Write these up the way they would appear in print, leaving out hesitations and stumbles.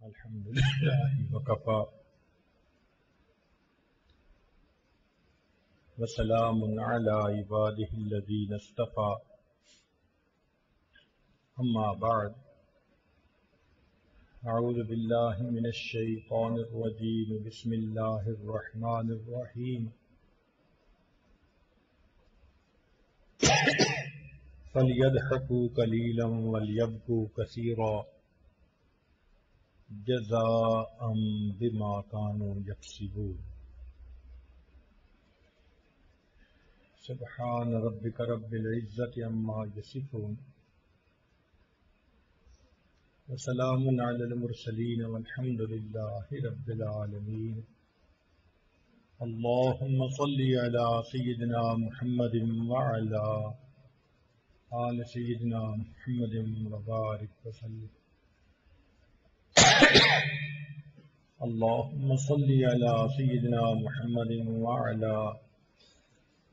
الحمد لله وكفى وسلام على عباده الذين اصطفى أما بعد أعوذ بالله من الشيطان الرجيم بسم الله الرحمن الرحيم فليضحكوا قليلا وليبكوا كثيرا جزاء بما كانوا يكسبون سبحان ربك رب العزة عما يصفون وسلام على المرسلين والحمد لله رب العالمين اللهم صل على سيدنا محمد وعلى آل سيدنا محمد وبارك وسلم اللهم صل على سيدنا محمد وعلى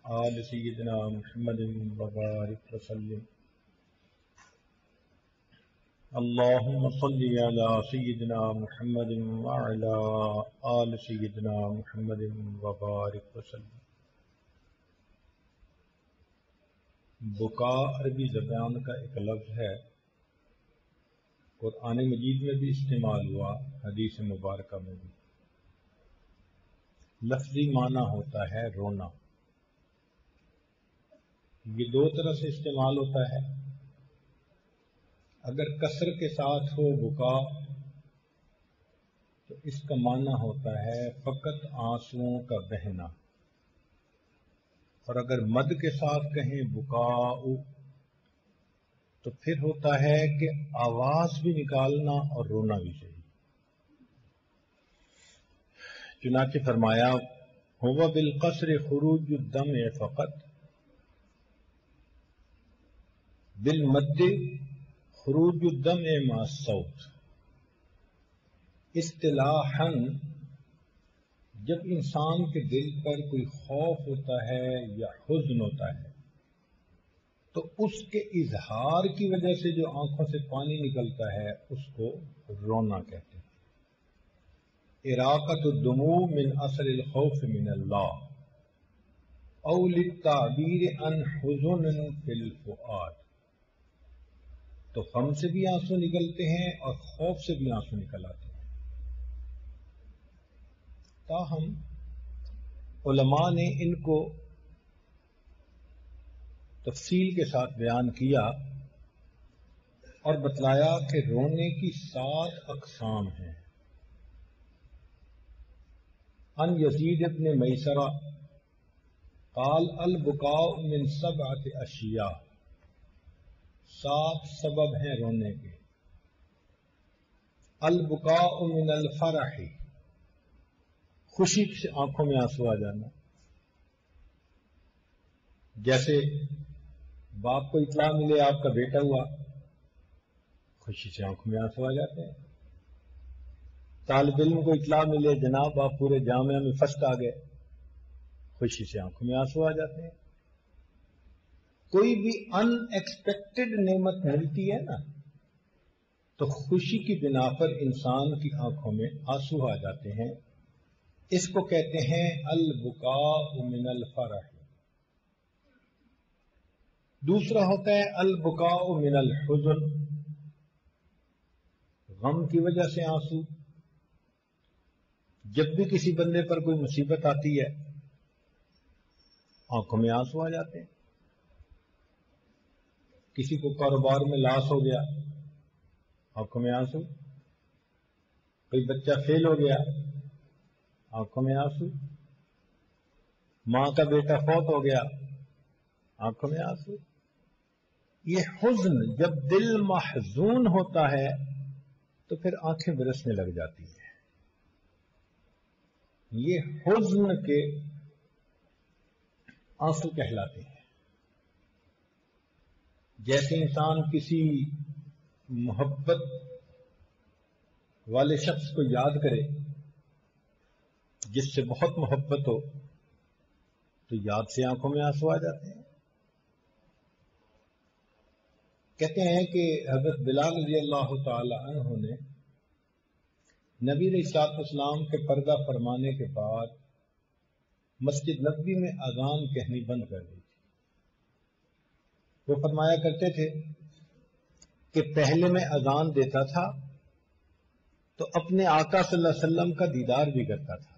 آل سيدنا محمد وبارك وسلم اللهم صل على سيدنا محمد وعلى آل سيدنا محمد وبارك وسلم بکا عربی زبان کا ایک لفظ ہے، قرآن مجید میں بھی استعمال ہوا، حدیث مبارکہ میں بھی۔ لفظی معنی ہوتا ہے رونا۔ یہ دو طرح سے استعمال ہوتا ہے۔ اگر کسر کے ساتھ ہو بکا تو اس کا معنی ہوتا ہے فقط آنسوؤں کا بہنا، اور اگر مد کے ساتھ کہیں بکاؤ تو پھر ہوتا ہے کہ آواز بھی نکالنا اور رونا بھی چاہیے۔ چنانچہ فرمایا ہوا بالقصر خروج الدم فقط بالمد خروج الدم مع الصوت۔ اصطلاحاً جب انسان کے دل پر کوئی خوف ہوتا ہے یا حزن ہوتا ہے تو اس کے اظہار کی وجہ سے جو آنکھوں سے پانی نکلتا ہے اس کو رونا کہتے ہیں۔ اراقۃ الدموع من اثر الخوف من اللہ او للتعبیر عن حزن فی الفؤاد۔ تو غم سے بھی آنسو نکلتے ہیں اور خوف سے بھی آنسو نکل آتے ہیں۔ تاہم علماء نے ان کو تفصیل کے ساتھ بیان کیا اور بتلایا کہ رونے کی 7 اقسام ہیں۔ ان یزید ابن میسرہ قال البکاء من 7 اشیاء، 7 سبب ہیں رونے کے۔ البکاء من الفرح، خوشی سے آنکھوں میں آنسو آ جانا، جیسے باپ کو اطلاع ملے آپ کا بیٹا ہوا، خوشی سے آنکھوں میں آنسو آ جاتے ہیں۔ طالب علم کو اطلاع ملے جناب آپ پورے جامعہ میں فرسٹ آ گئے، خوشی سے آنکھوں میں آنسو آ جاتے ہیں۔ کوئی بھی ان ایکسپیکٹڈ نعمت ملتی ہے نا تو خوشی کی بنا پر انسان کی آنکھوں میں آنسو آ جاتے ہیں۔ اس کو کہتے ہیں البکاء من الفرح۔ دوسرا ہوتا ہے البکاء من الحزن، غم کی وجہ سے آنسو۔ جب بھی کسی بندے پر کوئی مصیبت آتی ہے آنکھوں میں آنسو آ جاتے ہیں۔ کسی کو کاروبار میں لاس ہو گیا آنکھوں میں آنسو، کوئی بچہ فیل ہو گیا آنکھوں میں آنسو، ماں کا بیٹا فوت ہو گیا آنکھوں میں آنسو۔ یہ حزن جب دل محزون ہوتا ہے تو پھر آنکھیں برسنے لگ جاتی ہیں۔ یہ حزن کے آنسو کہلاتے ہیں۔ جیسے انسان کسی محبت والے شخص کو یاد کرے جس سے بہت محبت ہو تو یاد سے آنکھوں میں آنسو آ جاتے ہیں۔ کہتے ہیں کہ حضرت بلال رضی اللہ تعالی عنہ نے نبی علیہ السلام کے پردہ فرمانے کے بعد مسجد نبوی میں اذان کہنی بند کر دی تھی۔ وہ فرمایا کرتے تھے کہ پہلے میں اذان دیتا تھا تو اپنے آقا صلی اللہ علیہ وسلم کا دیدار بھی کرتا تھا،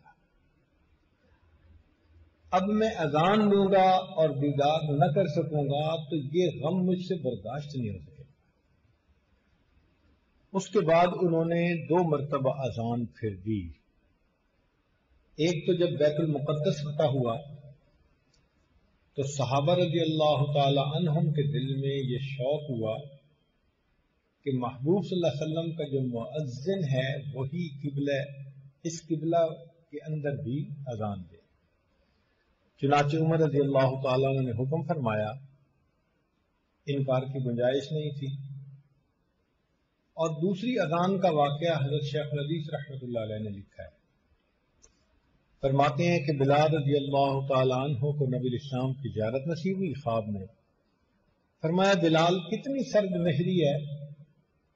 اب میں اذان دوں گا اور دیدار نہ کر سکوں گا تو یہ غم مجھ سے برداشت نہیں ہو سکے۔ اس کے بعد انہوں نے 2 مرتبہ اذان پھر دی۔ ایک تو جب بیت المقدس فتح ہوا تو صحابہ رضی اللہ تعالی عنہم کے دل میں یہ شوق ہوا کہ محبوب صلی اللہ علیہ وسلم کا جو مؤذن ہے وہی قبلہ، اس قبلہ کے اندر بھی اذان دے۔ چنانچہ عمر رضی اللہ تعالیٰ عنہ نے حکم فرمایا، انکار کی گنجائش نہیں تھی۔ اور دوسری اذان کا واقعہ حضرت شیخ الحدیث رحمۃ اللہ علیہ نے لکھا ہے۔ فرماتے ہیں کہ بلال رضی اللہ تعالیٰ عنہ کو نبی الاسلام کی زیارت نصیب ہوئی خواب میں۔ فرمایا بلال کتنی سرد مہری ہے،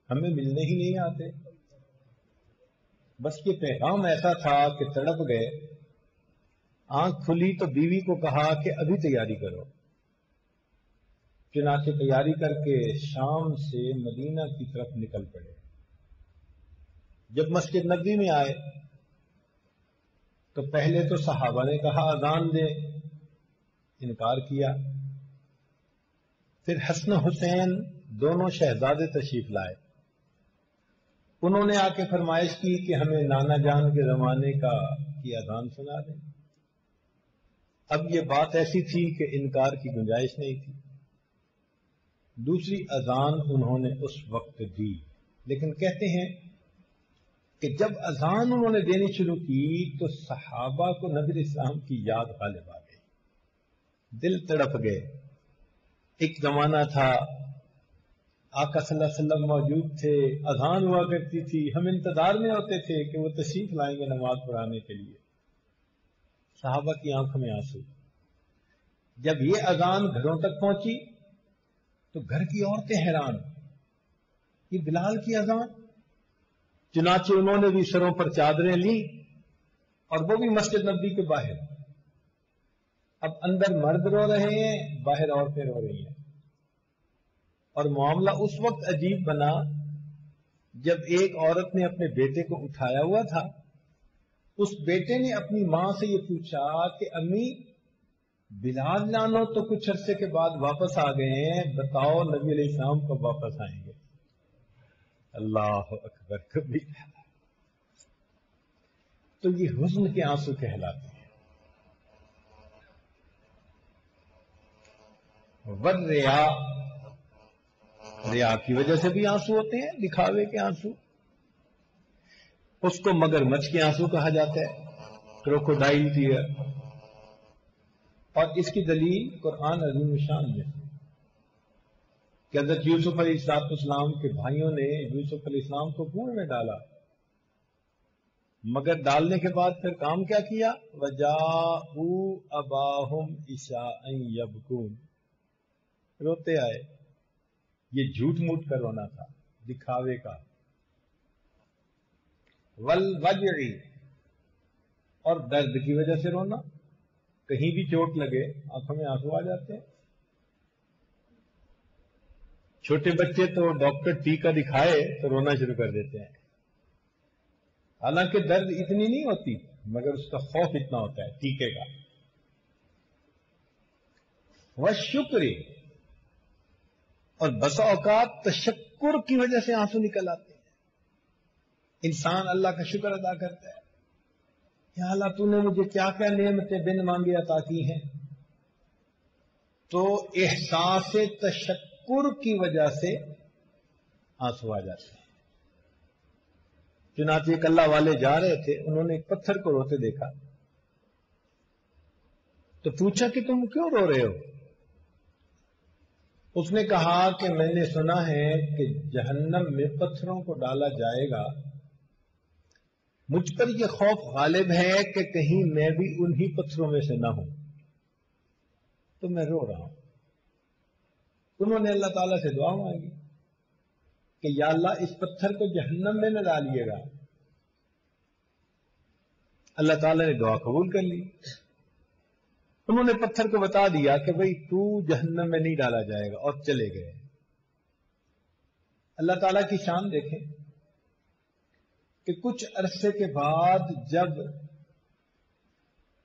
ہمیں ملنے ہی نہیں آتے۔ بس یہ پیغام ایسا تھا کہ تڑپ گئے۔ آنکھ کھلی تو بیوی کو کہا کہ ابھی تیاری کرو۔ چنانچہ تیاری کر کے شام سے مدینہ کی طرف نکل پڑے۔ جب مسجد نبوی میں آئے تو پہلے تو صحابہ نے کہا اذان دے، انکار کیا۔ پھر حسن حسین دونوں شہزادے تشریف لائے، انہوں نے آ کے فرمائش کی کہ ہمیں نانا جان کے زمانے کی اذان سنا دیں۔ اب یہ بات ایسی تھی کہ انکار کی گنجائش نہیں تھی۔ دوسری اذان انہوں نے اس وقت دی، لیکن کہتے ہیں کہ جب اذان انہوں نے دینی شروع کی تو صحابہ کو نبی اسلام کی یاد غالب آ گئی، دل تڑپ گئے۔ ایک زمانہ تھا آقا صلی اللہ علیہ وسلم موجود تھے، اذان ہوا کرتی تھی، ہم انتظار میں ہوتے تھے کہ وہ تشریف لائیں گے نماز پڑھانے کے لیے۔ صحابہ کی آنکھوں میں آنسو۔ جب یہ اذان گھروں تک پہنچی تو گھر کی عورتیں حیران، یہ بلال کی اذان؟ چنانچہ انہوں نے بھی سروں پر چادریں لی اور وہ بھی مسجد نبوی کے باہر۔ اب اندر مرد رو رہے ہیں، باہر عورتیں رو رہی ہیں، اور معاملہ اس وقت عجیب بنا جب ایک عورت نے اپنے بیٹے کو اٹھایا ہوا تھا۔ اس بیٹے نے اپنی ماں سے یہ پوچھا کہ امی بلال جانو تو کچھ عرصے کے بعد واپس آ گئے ہیں، بتاؤ نبی علیہ السلام کب واپس آئیں گے؟ اللہ اکبر کبھی۔ تو یہ حزن کے آنسو کہلاتے ہیں۔ وریا، ریا کی وجہ سے بھی آنسو ہوتے ہیں، دکھاوے کے آنسو۔ اس کو مگر مچھ کے آنسو کہا جاتا ہے، کروکوڈائل ٹیئر۔ اور اس کی دلیل قرآن عظیم شان میں ہے کہ حضرت یوسف علیہ السلام کے بھائیوں نے یوسف علیہ السلام کو کنویں میں ڈالا، مگر ڈالنے کے بعد پھر کام کیا کیا؟ وَجَاءُوا أَبَاهُمْ عِشَاءً يَبْكُونَ، روتے آئے۔ یہ جھوٹ موٹ کا رونا تھا، دکھاوے کا۔ وَالْوَجْعِ، اور درد کی وجہ سے رونا، کہیں بھی چوٹ لگے آنکھوں میں آنسو آ جاتے ہیں۔ چھوٹے بچے تو ڈاکٹر ٹیکا دکھائے تو رونا شروع کر دیتے ہیں، حالانکہ درد اتنی نہیں ہوتی مگر اس کا خوف اتنا ہوتا ہے ٹیکے کا۔ وَالشُّکْرِ، اور بسا اوقات تشکر کی وجہ سے آنسو نکل آتے ہیں۔ انسان اللہ کا شکر ادا کرتا ہے، یا اللہ تو نے مجھے کیا کیا نعمتیں بن مانگے عطا کی ہیں، تو احساس تشکر کی وجہ سے آنسو آ جاتے ہیں۔ چنانچہ ایک اللہ والے جا رہے تھے، انہوں نے ایک پتھر کو روتے دیکھا تو پوچھا کہ تم کیوں رو رہے ہو؟ اس نے کہا کہ میں نے سنا ہے کہ جہنم میں پتھروں کو ڈالا جائے گا، مجھ پر یہ خوف غالب ہے کہ کہیں میں بھی انہی پتھروں میں سے نہ ہوں، تو میں رو رہا ہوں۔ انہوں نے اللہ تعالیٰ سے دعا مانگی کہ یا اللہ اس پتھر کو جہنم میں نہ ڈالیے گا، اللہ تعالیٰ نے دعا قبول کر لی. انہوں نے پتھر کو بتا دیا کہ بھئی تو جہنم میں نہیں ڈالا جائے گا، اور چلے گئے. اللہ تعالیٰ کی شان دیکھیں کہ کچھ عرصے کے بعد جب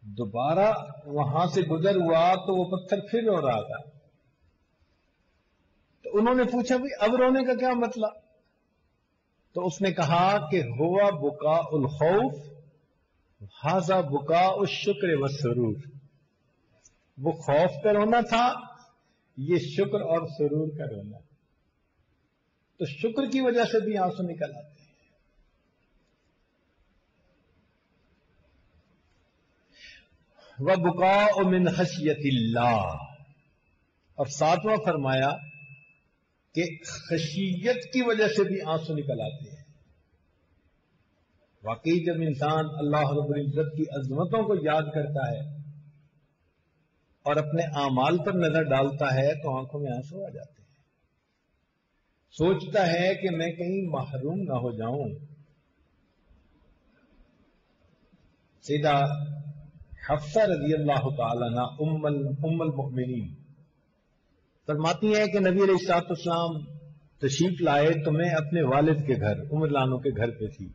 دوبارہ وہاں سے گزر ہوا تو وہ پتھر پھر رو رہا تھا. تو انہوں نے پوچھا بھئی اب رونے کا کیا مطلب؟ تو اس نے کہا کہ ہوا بکاء الخوف ھذا بکاء الشکر والسرور. وہ خوف کا رونا تھا، یہ شکر اور سرور کا رونا. تو شکر کی وجہ سے بھی آنسو نکل آتے ہیں. وَبُكَاءُ مِنْ خَشْيَةِ اللَّهِ، اور ساتواں فرمایا کہ خشیت کی وجہ سے بھی آنسو نکل آتے ہیں. واقعی جب انسان اللہ رب العزت کی عظمتوں کو یاد کرتا ہے اور اپنے اعمال پر نظر ڈالتا ہے تو آنکھوں میں آنسو آ جاتے ہیں. سوچتا ہے کہ میں کہیں محروم نہ ہو جاؤں. سیدہ حفصہ رضی اللہ تعالی عنہ ام المؤمنین فرماتی ہیں کہ نبی علیہ الصلوۃ والسلام تشریف لائے تو میں اپنے والد کے گھر عمر لانو کے گھر پہ تھی.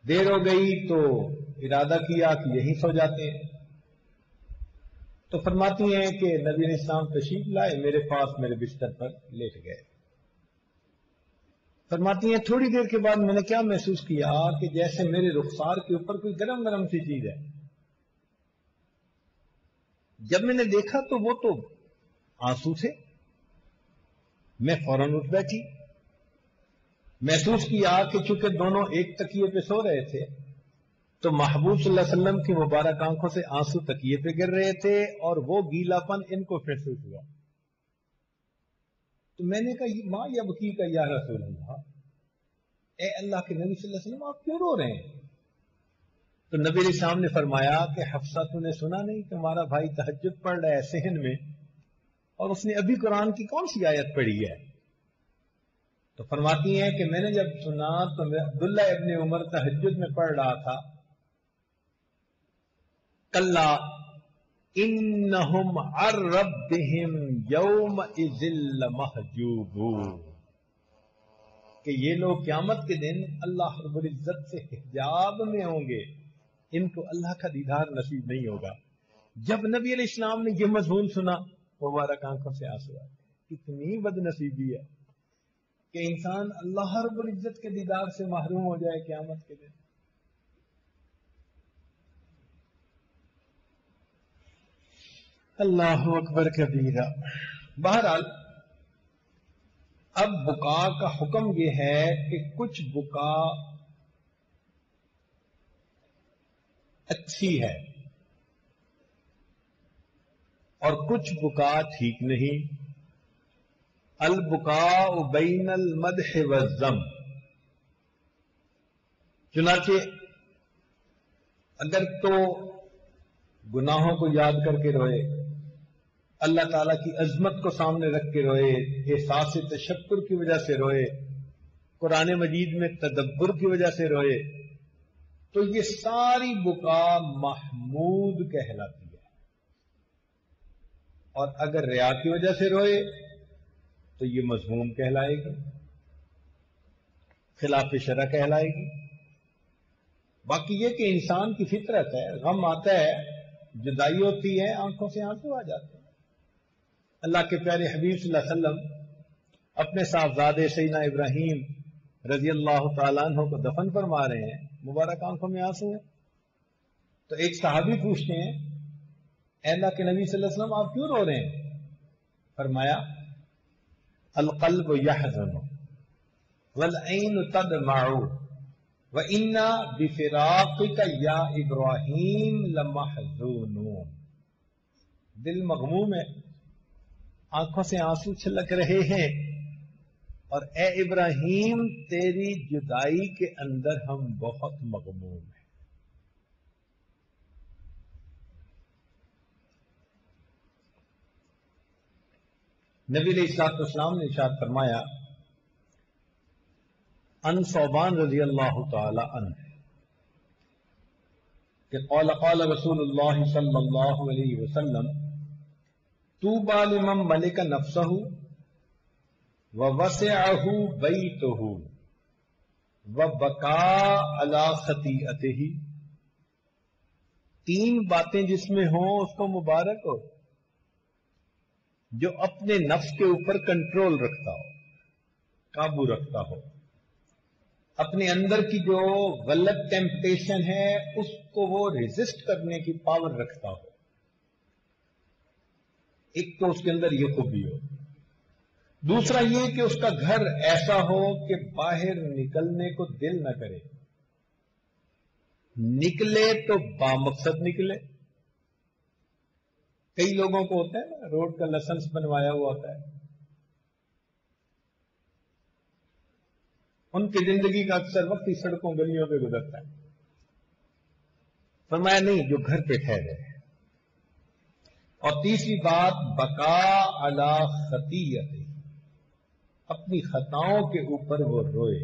دیر ہو گئی تو ارادہ کیا کہ یہیں سو جاتے ہیں. تو فرماتی ہیں کہ نبی علیہ السلام تشریف لائے، میرے پاس میرے بستر پر لیٹ گئے. فرماتی ہیں تھوڑی دیر کے بعد میں نے کیا محسوس کیا کہ جیسے میرے رخسار کے اوپر کوئی گرم گرم سی چیز ہے. جب میں نے دیکھا تو وہ تو آنسو تھے. میں فوراً اٹھ بیٹھی. محسوس کیا کہ چونکہ دونوں ایک تکیے پہ سو رہے تھے تو محبوب صلی اللہ علیہ وسلم کی مبارک آنکھوں سے آنسو تکیے پہ گر رہے تھے اور وہ گیلا پن ان کو محسوس ہوا. تو میں نے کہا ماں یبکی کا یا رسول اللہ، اے اللہ کے نبی صلی اللہ علیہ وسلم آپ کیوں رو رہے ہیں؟ تو نبی علیہ السلام نے فرمایا کہ حفصہ تو نے سنا نہیں تمہارا بھائی تہجد پڑھ رہا ہے صحن میں اور اس نے ابھی قرآن کی کون سی آیت پڑھی ہے؟ تو فرماتی ہیں کہ میں نے جب سنا تو عبداللہ ابن عمر تہجد میں پڑھ رہا تھا کلا انہم عن ربہم یومئذ لمحجوبون، کہ یہ لوگ قیامت کے دن اللہ رب العزت سے حجاب میں ہوں گے، ان کو اللہ کا دیدار نصیب نہیں ہوگا. جب نبی علیہ السلام نے یہ مضمون سنا مبارک آنکھوں سے آنسو آئے. کتنی بد نصیبی ہے کہ انسان اللہ رب العزت کے دیدار سے محروم ہو جائے قیامت کے دن. اللہ اکبر کبیرہ. بہرحال اب بکا کا حکم یہ ہے کہ کچھ بکا اچھی ہے اور کچھ بکا ٹھیک نہیں. البکاء بین المدح والذم، چنانچہ اگر تو گناہوں کو یاد کر کے روئے، اللہ تعالیٰ کی عظمت کو سامنے رکھ کے روئے، احساس تشکر کی وجہ سے روئے، قرآن مجید میں تدبر کی وجہ سے روئے، تو یہ ساری بکا محمود کہلاتی ہے. اور اگر ریا کی وجہ سے روئے تو یہ مذموم کہلائے گی، خلاف شرع کہلائے گی. باقی یہ کہ انسان کی فطرت ہے، غم آتا ہے، جدائی ہوتی ہے، آنکھوں سے آنسو آ جاتے ہیں. اللہ کے پیارے حبیب صلی اللہ علیہ وسلم اپنے صاحبزادے سیدنا ابراہیم رضی اللہ تعالیٰ عنہ کو دفن فرما رہے ہیں، مبارک آنکھوں میں آنسو ہیں. تو ایک صحابی پوچھتے ہیں اے اللہ کے نبی صلی اللہ علیہ وسلم آپ کیوں رو رہے ہیں؟ فرمایا القلب یحزن والعین تدمع وَإِنَّا بِفِرَاقِكَ يَا إِبْرَاهِيمُ لَمَحْزُونُونَ، دل مغموم ہے، آنکھوں سے آنسو چھلک رہے ہیں، اور اے ابراہیم تیری جدائی کے اندر ہم بہت مغموم ہیں. نبی علیہ الصلوۃ والسلام نے ارشاد فرمایا ان ثوبان رضی اللہ تعالی عنہ کہ قال رسول اللہ صلی اللہ علیہ وسلم طوبی لمن ملک نفسہ ووسعہ بیتہ وبکا علی خطیئتہ، تین باتیں جس میں ہوں اس کو مبارک ہو، جو اپنے نفس کے اوپر کنٹرول رکھتا ہو، قابو رکھتا ہو، اپنے اندر کی جو غلط ٹیمپٹیشن ہے اس کو وہ ریزسٹ کرنے کی پاور رکھتا ہو۔ ایک تو اس کے اندر یہ خوبی ہو، دوسرا یہ کہ اس کا گھر ایسا ہو کہ باہر نکلنے کو دل نہ کرے، نکلے تو بامقصد نکلے۔ کئی لوگوں کو ہوتا ہے نا، روڈ کا لائسنس بنوایا ہوا ہوتا ہے، ان کی زندگی کا اکثر وقت ہی سڑکوں گلیوں پہ گزرتا ہے۔ فرمایا نہیں، جو گھر پہ ٹھہرے۔ اور تیسری بات، بقا علی خطیئت، اپنی خطاؤں کے اوپر وہ روئے۔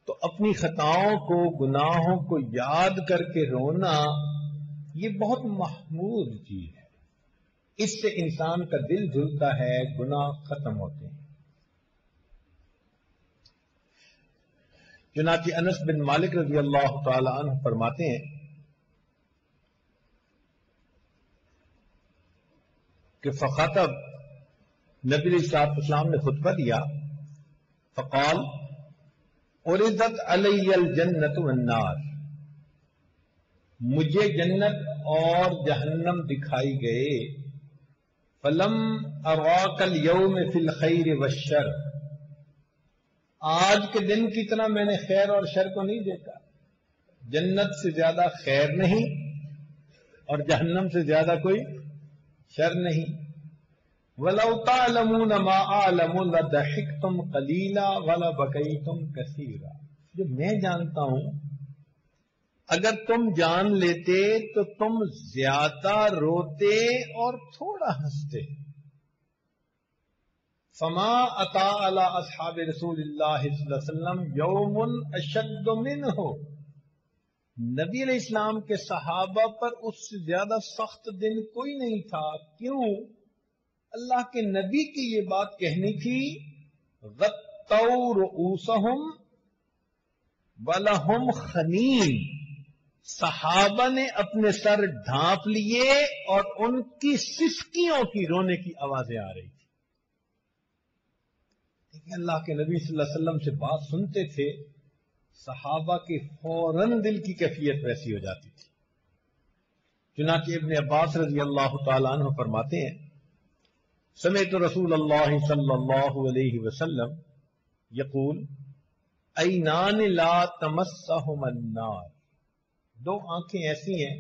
تو اپنی خطاؤں کو، گناہوں کو یاد کر کے رونا یہ بہت محمود چیز ہے، اس سے انسان کا دل دھلتا ہے، گناہ ختم ہوتے ہیں۔ چنانچہ انس بن مالک رضی اللہ تعالی عنہ فرماتے ہیں کہ فخطب، نبی علیہ السلام نے خطبہ دیا، فقال عرضت علی الجنت والنار، مجھے جنت اور جہنم دکھائی گئے، فلم اراک اليوم فی الخیر والشر، آج کے دن کی طرح میں نے خیر اور شر کو نہیں دیکھا، جنت سے زیادہ خیر نہیں اور جہنم سے زیادہ کوئی شر نہیں۔ وَلَوْ تَعْلَمُونَ مَا أَعْلَمُ لَضَحِكْتُمْ قَلِيلًا وَلَبَكَيْتُمْ كَثِيرًا، جو میں جانتا ہوں اگر تم جان لیتے تو تم زیادہ روتے اور تھوڑا ہنستے۔ فما اتا علی اصحاب رسول اللہ صلی اللہ علیہ وسلم یوم اشد منہ، نبی علیہ السلام کے صحابہ پر اس سے زیادہ سخت دن کوئی نہیں تھا۔ کیوں؟ اللہ کے نبی کی یہ بات کہنی تھی، غطوا رؤوسہم ولہم خنین، صحابہ نے اپنے سر ڈھانپ لیے اور ان کی سسکیوں کی رونے کی آوازیں آ رہی تھی۔ اللہ کے نبی صلی اللہ علیہ وسلم سے بات سنتے تھے، صحابہ کے فوراً دل کی کیفیت ویسی ہو جاتی تھی۔ چنانچہ ابن عباس رضی اللہ تعالی عنہ فرماتے ہیں، سمعت رسول اللہ صلی اللہ علیہ وسلم یقول عینان لا تمسہم النار، دو آنکھیں ایسی ہیں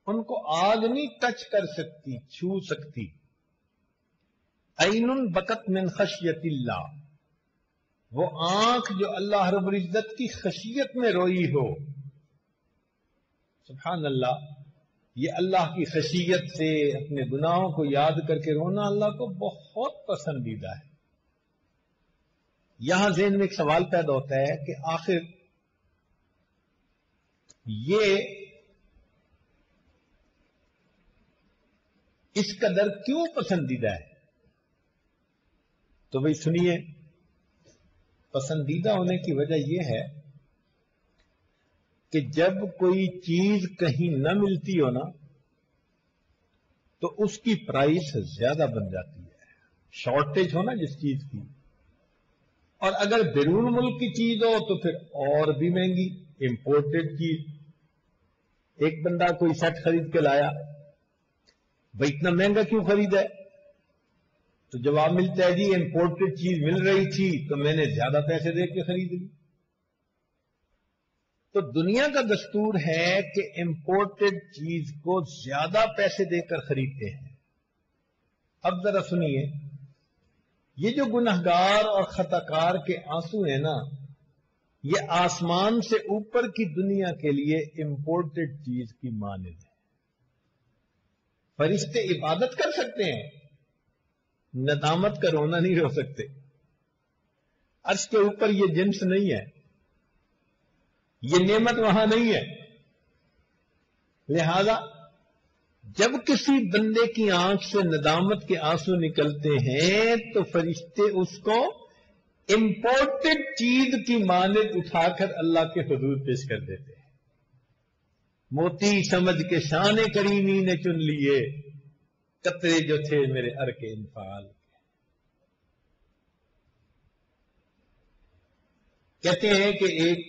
ان کو آگ نہیں ٹچ کر سکتی، چھو سکتی۔ عین بکت من خشیت اللہ، وہ آنکھ جو اللہ رب العزت کی خشیت میں روئی ہو۔ سبحان اللہ، یہ اللہ کی خشیت سے اپنے گناہوں کو یاد کر کے رونا اللہ کو بہت پسندیدہ ہے۔ یہاں ذہن میں ایک سوال پیدا ہوتا ہے کہ آخر یہ اس قدر کیوں پسندیدہ ہے؟ تو بھئی سنیے، پسندیدہ ہونے کی وجہ یہ ہے کہ جب کوئی چیز کہیں نہ ملتی ہو نا تو اس کی پرائس زیادہ بن جاتی ہے، شارٹیج ہو نا جس چیز کی، اور اگر بیرون ملک کی چیز ہو تو پھر اور بھی مہنگی، امپورٹڈ چیز۔ ایک بندہ کوئی سیٹ خرید کے لایا، بھئی اتنا مہنگا کیوں خریدا ہے؟ تو جواب ملتا ہے جی امپورٹڈ چیز مل رہی تھی تو میں نے زیادہ پیسے دے کے خرید لی۔ تو دنیا کا دستور ہے کہ امپورٹڈ چیز کو زیادہ پیسے دے کر خریدتے ہیں۔ اب ذرا سنیے، یہ جو گنہگار اور خطاکار کے آنسو ہیں نا، یہ آسمان سے اوپر کی دنیا کے لیے امپورٹڈ چیز کی مانند ہے۔ فرشتے عبادت کر سکتے ہیں، ندامت کا رونا نہیں رو سکتے۔ عرش کے اوپر یہ جنس نہیں ہے، یہ نعمت وہاں نہیں ہے۔ لہذا جب کسی بندے کی آنکھ سے ندامت کے آنسو نکلتے ہیں تو فرشتے اس کو امپورٹڈ چیز کی مانند اٹھا کر اللہ کے حضور پیش کر دیتے ہیں. موتی سمجھ کے شان کریمی نے چن لیے قطرے جو تھے میرے ارک انفعال. کہتے ہیں کہ ایک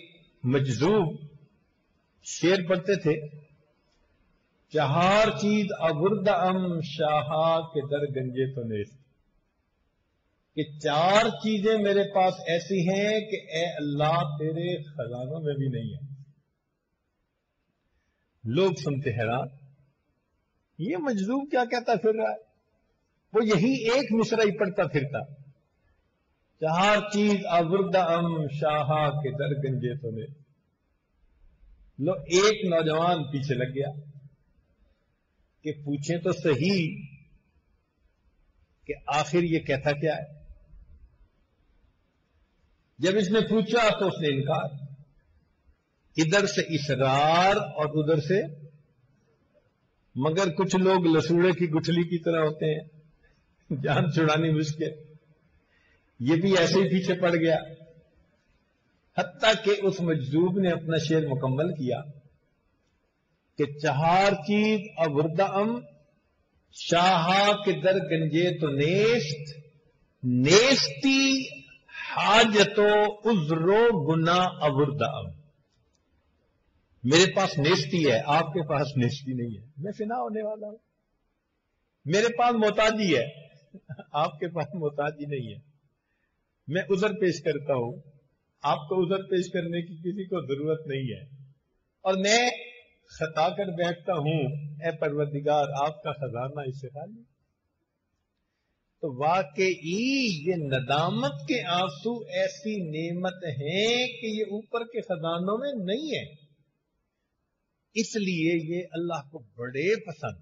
مجذوب شعر پڑھتے تھے، چہار چیز ابرد ام شاہا کے در گنجے تو نیست، کہ چار چیزیں میرے پاس ایسی ہیں کہ اے اللہ تیرے خزانوں میں بھی نہیں ہیں. لوگ سنتے حیران، یہ مجذوب کیا کہتا پھر رہا ہے؟ وہ یہی ایک مصرع ہی پڑھتا پھرتا، چہار چیز ابرد ام شاہا کے در گنجے تو نیست. لو ایک نوجوان پیچھے لگ گیا کہ پوچھیں تو صحیح کہ آخر یہ کہتا کیا ہے. جب اس نے پوچھا تو اس نے انکار، ادھر سے اصرار اور ادھر سے، مگر کچھ لوگ لسوڑے کی گٹھلی کی طرح ہوتے ہیں، جان چھڑانی مشکل. یہ بھی ایسے ہی پیچھے پڑ گیا، حتیٰ کہ اس مجذوب نے اپنا شعر مکمل کیا کہ چہار چیز ابرد ام شاہا کے در گنجے تو نیست، نیستی حاجتو عذرو گنا ابرد ام. میرے پاس نیستی ہے، آپ کے پاس نیستی نہیں ہے. میں فنا ہونے والا ہوں. میرے پاس محتاجی ہے، آپ کے پاس محتاجی نہیں ہے. میں عذر پیش کرتا ہوں، آپ کو عذر پیش کرنے کی کسی کو ضرورت نہیں ہے. اور میں خطا کر بیٹھتا ہوں، اے پروردگار آپ کا خزانہ اس سے خالی. تو واقعی یہ ندامت کے آنسو ایسی نعمت ہیں کہ یہ اوپر کے خزانوں میں نہیں ہے، اس لیے یہ اللہ کو بڑے پسند.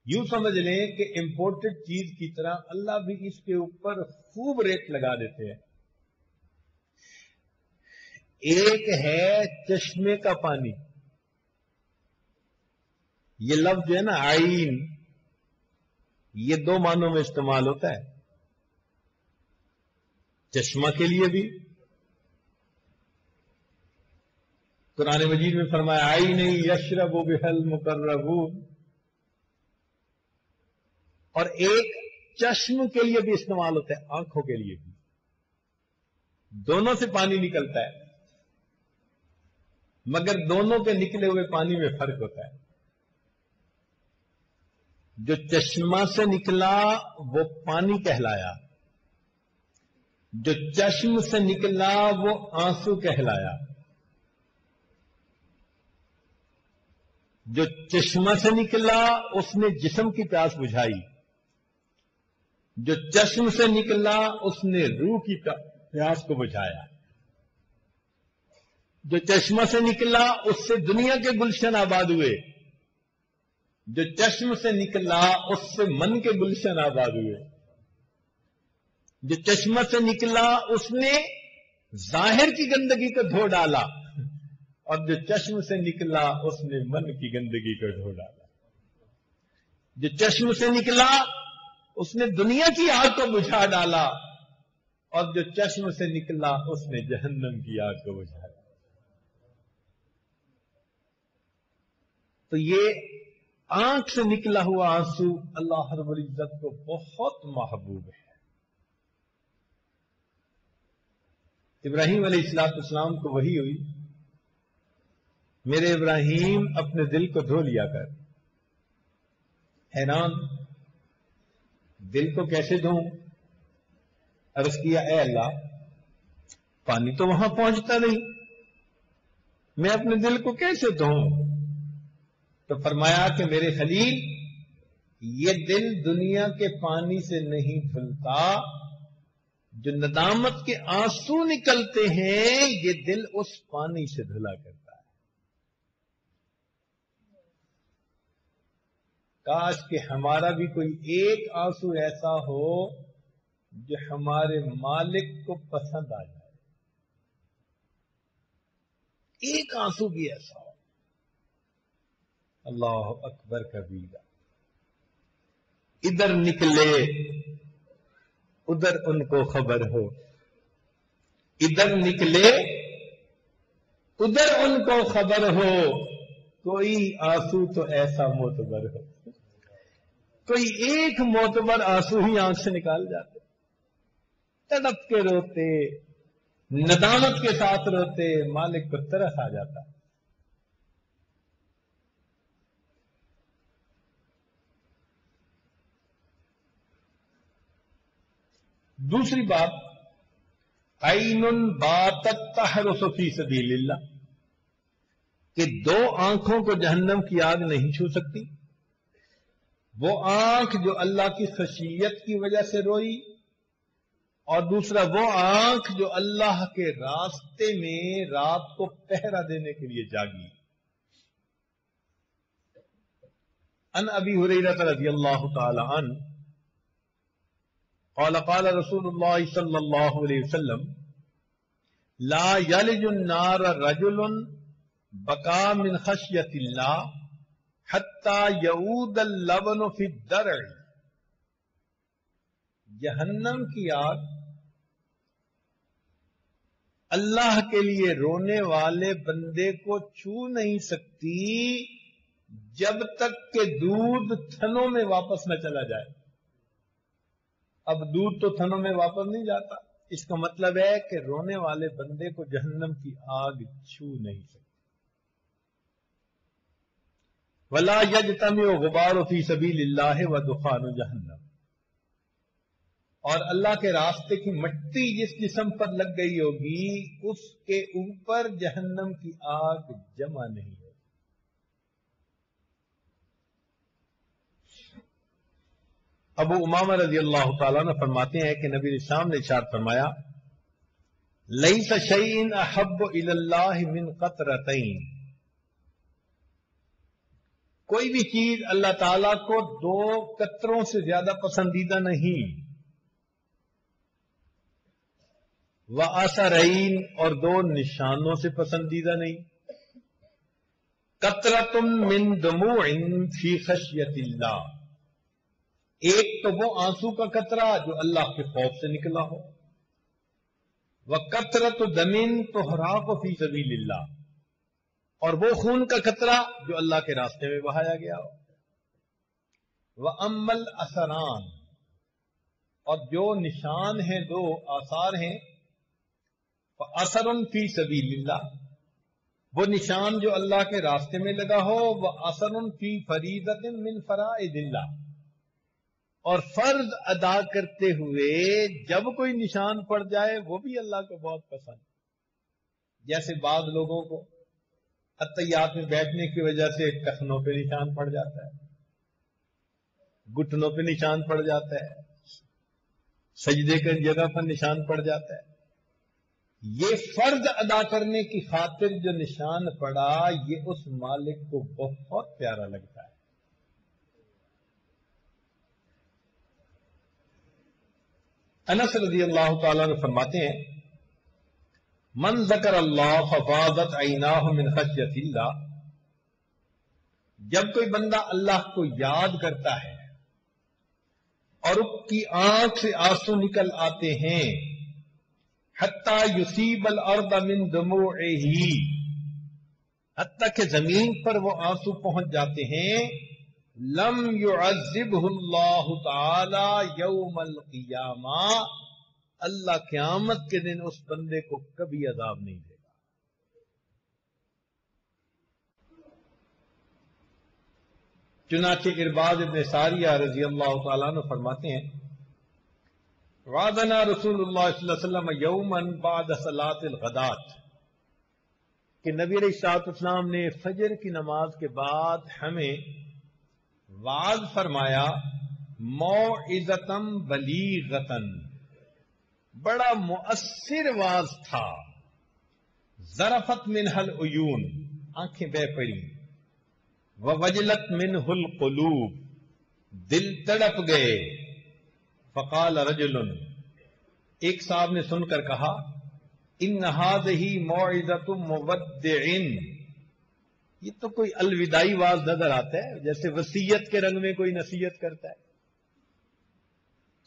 یوں سمجھ لیں کہ امپورٹڈ چیز کی طرح اللہ بھی اس کے اوپر خوب ریٹ لگا دیتے ہیں. ایک ہے چشمے کا پانی، یہ لفظ جو ہے نا عین، یہ دو معنوں میں استعمال ہوتا ہے. چشمہ کے لیے بھی قرآن مجید میں فرمایا عین یشرب بہل مقربون، اور ایک چشم کے لیے بھی استعمال ہوتا ہے، آنکھوں کے لیے بھی. دونوں سے پانی نکلتا ہے، مگر دونوں کے نکلے ہوئے پانی میں فرق ہوتا ہے. جو چشمہ سے نکلا وہ پانی کہلایا، جو چشم سے نکلا وہ آنسو کہلایا. جو چشمہ سے نکلا اس نے جسم کی پیاس بجھائی، جو چشم سے نکلا اس نے روح کی پیاس کو بجھایا. جو چشمہ سے نکلا اس سے دنیا کے گلشن آباد ہوئے، جو چشم سے نکلا اس سے من کے گلشن آباد ہوئے. جو چشمہ سے نکلا اس نے ظاہر کی گندگی کو دھو ڈالا، اور جو چشم سے نکلا اس نے من کی گندگی کو دھو ڈالا. جو چشم سے نکلا اس نے دنیا کی آگ کو بجھا ڈالا، اور جو چشم سے نکلا اس نے جہنم کی آگ کو بجھا ڈالا. تو یہ آنکھ سے نکلا ہوا آنسو اللہ رب العزت کو بہت محبوب ہے. ابراہیم علیہ السلام کو وحی ہوئی، میرے ابراہیم اپنے دل کو دھو لیا کر. حیران، دل کو کیسے دھوں؟ عرض کیا اے اللہ پانی تو وہاں پہنچتا نہیں، میں اپنے دل کو کیسے دھوں؟ تو فرمایا کہ میرے خلیل یہ دل دنیا کے پانی سے نہیں دھلتا، جو ندامت کے آنسو نکلتے ہیں یہ دل اس پانی سے دھلا کرتا ہے. کاش کہ ہمارا بھی کوئی ایک آنسو ایسا ہو جو ہمارے مالک کو پسند آ جائے. ایک آنسو بھی ایسا ہو اللہ اکبر کبیرہ. ادھر نکلے ادھر ان کو خبر ہو، ادھر نکلے ادھر ان کو خبر ہو، کوئی آنسو تو ایسا معتبر ہو. کوئی ایک معتبر آنسو ہی آنکھ سے نکال جاتے، تڑپ کے روتے، ندامت کے ساتھ روتے، مالک کو ترس آ جاتا. دوسری بات، عین باتت تحرس فی سبیل اللہ، کہ دو آنکھوں کو جہنم کی آگ نہیں چھو سکتی. وہ آنکھ جو اللہ کی خشیت کی وجہ سے روئی، اور دوسرا وہ آنکھ جو اللہ کے راستے میں رات کو پہرا دینے کے لیے جاگی. ان ابی ہریرہ رضی اللہ تعالی عنہ قال قال رسول اللہ صلی اللہ علیہ وسلم لا یلج النار رجل بقا من خشیت اللہ حتی یعود اللبن فی الدرع. جہنم کی آگ اللہ کے لیے رونے والے بندے کو چھو نہیں سکتی جب تک کہ دودھ تھنوں میں واپس نہ چلا جائے. اب دودھ تو تھنوں میں واپس نہیں جاتا، اس کا مطلب ہے کہ رونے والے بندے کو جہنم کی آگ چھو نہیں سکتی. ولا یجتمع غبار فی سبیل اللہ ودخان جہنم، اور اللہ کے راستے کی مٹی جس جسم پر لگ گئی ہوگی اس کے اوپر جہنم کی آگ جمع نہیں ہوگی. ابو امامہ رضی اللہ تعالیٰ نے فرماتے ہیں کہ نبی اسلام نے ارشاد فرمایا لیس شیء احب الی اللہ من قطرتین، کوئی بھی چیز اللہ تعالیٰ کو دو قطروں سے زیادہ پسندیدہ نہیں. وَأَثَرَيْن، اور دو نشانوں سے پسندیدہ نہیں. قطرۃ من دموع فی خشیت اللہ، ایک تو وہ آنسو کا قطرہ جو اللہ کے خوف سے نکلا ہو. وَقَطْرَةُ دَمٍ تُحْرَاقُ فِي سَبِيلِ اللَّهِ، اور وہ خون کا قطرہ جو اللہ کے راستے میں بہایا گیا ہو. وَأَمَّا الْأَثَرَانِ، اور جو نشان ہیں، دو آثار ہیں، فَأَثَرٌ فِي سَبِيلِ اللَّهِ، وہ نشان جو اللہ کے راستے میں لگا ہو. وَأَثَرٌ فِي فَرِيضَةٍ مِّن فَرَائِضِ اللَّهِ، اور فرض ادا کرتے ہوئے جب کوئی نشان پڑ جائے وہ بھی اللہ کو بہت پسند. جیسے بعض لوگوں کو اتحیات میں بیٹھنے کی وجہ سے ٹخنوں پہ نشان پڑ جاتا ہے، گھٹنوں پہ نشان پڑ جاتا ہے، سجدے کی جگہ پر نشان پڑ جاتا ہے. یہ فرض ادا کرنے کی خاطر جو نشان پڑا، یہ اس مالک کو بہت پیارا لگتا ہے. انس رضی اللہ تعالیٰ نے فرماتے ہیں من ذکر اللہ ففاضت عیناہ من خشیت اللہ، جب کوئی بندہ اللہ کو یاد کرتا ہے اور اس کی آنکھ سے آنسو نکل آتے ہیں، حتی یصیب الارض من دموعہ، حتی کہ زمین پر وہ آنسو پہنچ جاتے ہیں. لم يعذبہ اللہ تعالی یوم القیامہ، اللہ قیامت کے دن اس بندے کو کبھی عذاب نہیں دے گا. چنانچہ ارباز ابن ساریہ رضی اللہ تعالیٰ عنہ فرماتے ہیں وعدنا رسول اللہ صلی اللہ علیہ وسلم یوما بعد صلاۃ الغداۃ، کہ نبی علیہ الصلوۃ والسلام نے فجر کی نماز کے بعد ہمیں وعظ فرمایا، موعظۃ بلیغۃ، بڑا مؤثر وعظ تھا. ذرفت منہ العیون، آنکھیں بہ پڑی. ووجلت منہ القلوب، دل تڑپ گئے. فقال رجل، ایک صاحب نے سن کر کہا، ان هذه موعظۃ مودع، یہ تو کوئی الوداعی واز نظر آتا ہے، جیسے وصیت کے رنگ میں کوئی نصیحت کرتا ہے،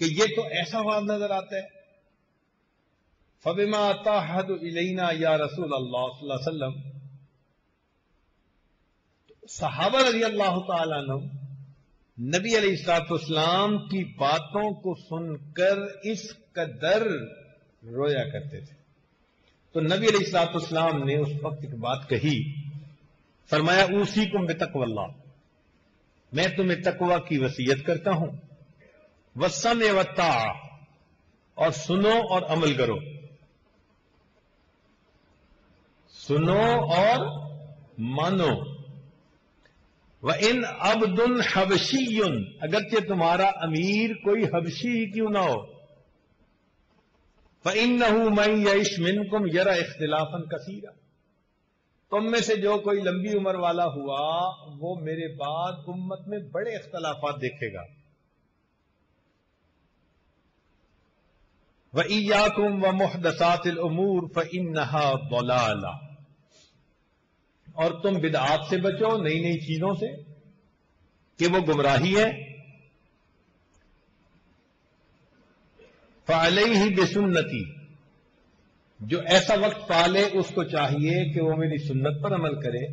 کہ یہ تو ایسا واز نظر آتا ہے۔ فَبِمَا تَعْهَدُ إِلَيْنَا یا رسول اللہ صلی اللہ علیہ وسلم، صحابہ رضی اللہ تعالیٰ عنہ نبی علیہ الصلوۃ والسلام کی باتوں کو سن کر اس قدر رویا کرتے تھے۔ تو نبی علیہ الصلوۃ والسلام نے اس وقت ایک بات کہی، فرمایا اوصیکم بتقوی اللہ، میں تمہیں تقوی کی وصیت کرتا ہوں، والسمع والطاعہ، اور سنو اور عمل کرو، سنو اور مانو، وَإِنْ عَبْدٌ حَبْشِيٌّ، اگرچہ تمہارا امیر کوئی حبشی ہی کیوں نہ ہو، فَإِنَّهُ مَن يَعِشْ مِنْكُمْ يَرَى اخْتِلَافًا كَثِيرًا، تم میں سے جو کوئی لمبی عمر والا ہوا وہ میرے بعد امت میں بڑے اختلافات دیکھے گا۔ وَإِيَّاكُمْ وَمُحْدَثَاتِ الْأُمُورِ فَإِنَّهَا ضَلَالَةٌ، اور تم بدعات سے بچو، نئی نئی چیزوں سے، کہ وہ گمراہی ہے۔ فَعَلَيْهِ بِسُنَّتِي، جو ایسا وقت پالے اس کو چاہیے کہ وہ میری سنت پر عمل کرے،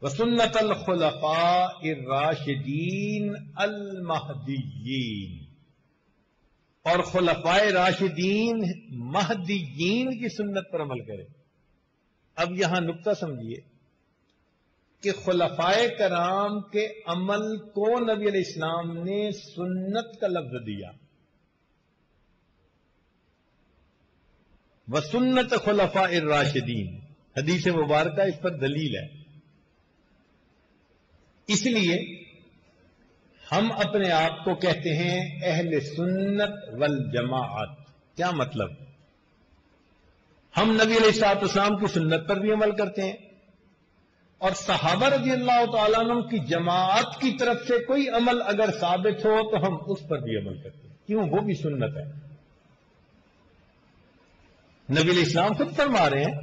وَسُنَّةَ الْخُلَفَاءِ الرَّاشِدِينَ الْمَهْدِيِّينَ، اور خلفائے راشدین مہدیین کی سنت پر عمل کرے۔ اب یہاں نقطہ سمجھیے کہ خلفائے کرام کے عمل کو نبی علیہ السلام نے سنت کا لفظ دیا، وسنت خلفاء الراشدین، حدیث مبارکہ اس پر دلیل ہے۔ اس لیے ہم اپنے آپ کو کہتے ہیں اہل سنت والجماعت۔ کیا مطلب؟ ہم نبی علیہ الصلوۃ والسلام کی سنت پر بھی عمل کرتے ہیں، اور صحابہ رضی اللہ تعالیٰ عنہ کی جماعت کی طرف سے کوئی عمل اگر ثابت ہو تو ہم اس پر بھی عمل کرتے ہیں، کیوں؟ وہ بھی سنت ہے۔ نبی علیہ السلام خود فرما رہے ہیں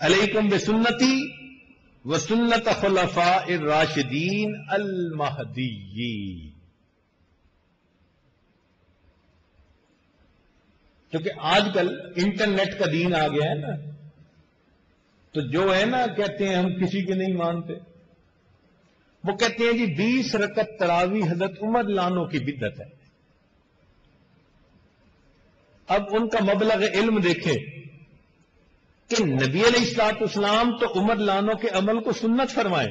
علیکم بسنتی وسنت خلفاء الراشدین المہدیین، کیونکہ آج کل انٹرنیٹ کا دین آ گیا ہے نا، تو جو ہے نا کہتے ہیں ہم کسی کے نہیں مانتے، وہ کہتے ہیں جی 20 رکعت تراویح حضرت عمر لانو کی بدعت ہے۔ اب ان کا مبلغ علم دیکھیں کہ نبی علیہ الصلوۃ والسلام تو عمر لانو کے عمل کو سنت فرمائے،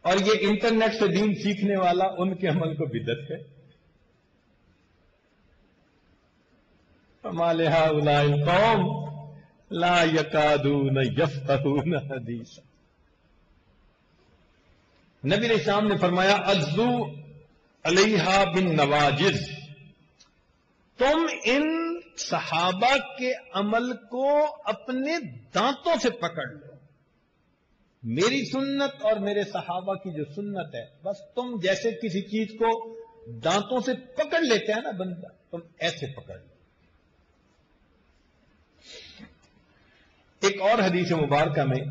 اور یہ انٹرنیٹ سے دین سیکھنے والا ان کے عمل کو بدعت ہے۔ فَمَا لِهَٰؤُلَاءِ الْقَوْمِ لا يَكَادُونَ يَفْقَهُونَ حَدِيثًا۔ نبی علیہ السلام نے فرمایا عَضُّوا عَلَيْهَا بِالنَّوَاجِذِ، تم ان صحابہ کے عمل کو اپنے دانتوں سے پکڑ لو۔ میری سنت اور میرے صحابہ کی جو سنت ہے، بس تم جیسے کسی چیز کو دانتوں سے پکڑ لیتے ہیں نا بندہ، تم ایسے پکڑ لو۔ ایک اور حدیث مبارکہ میں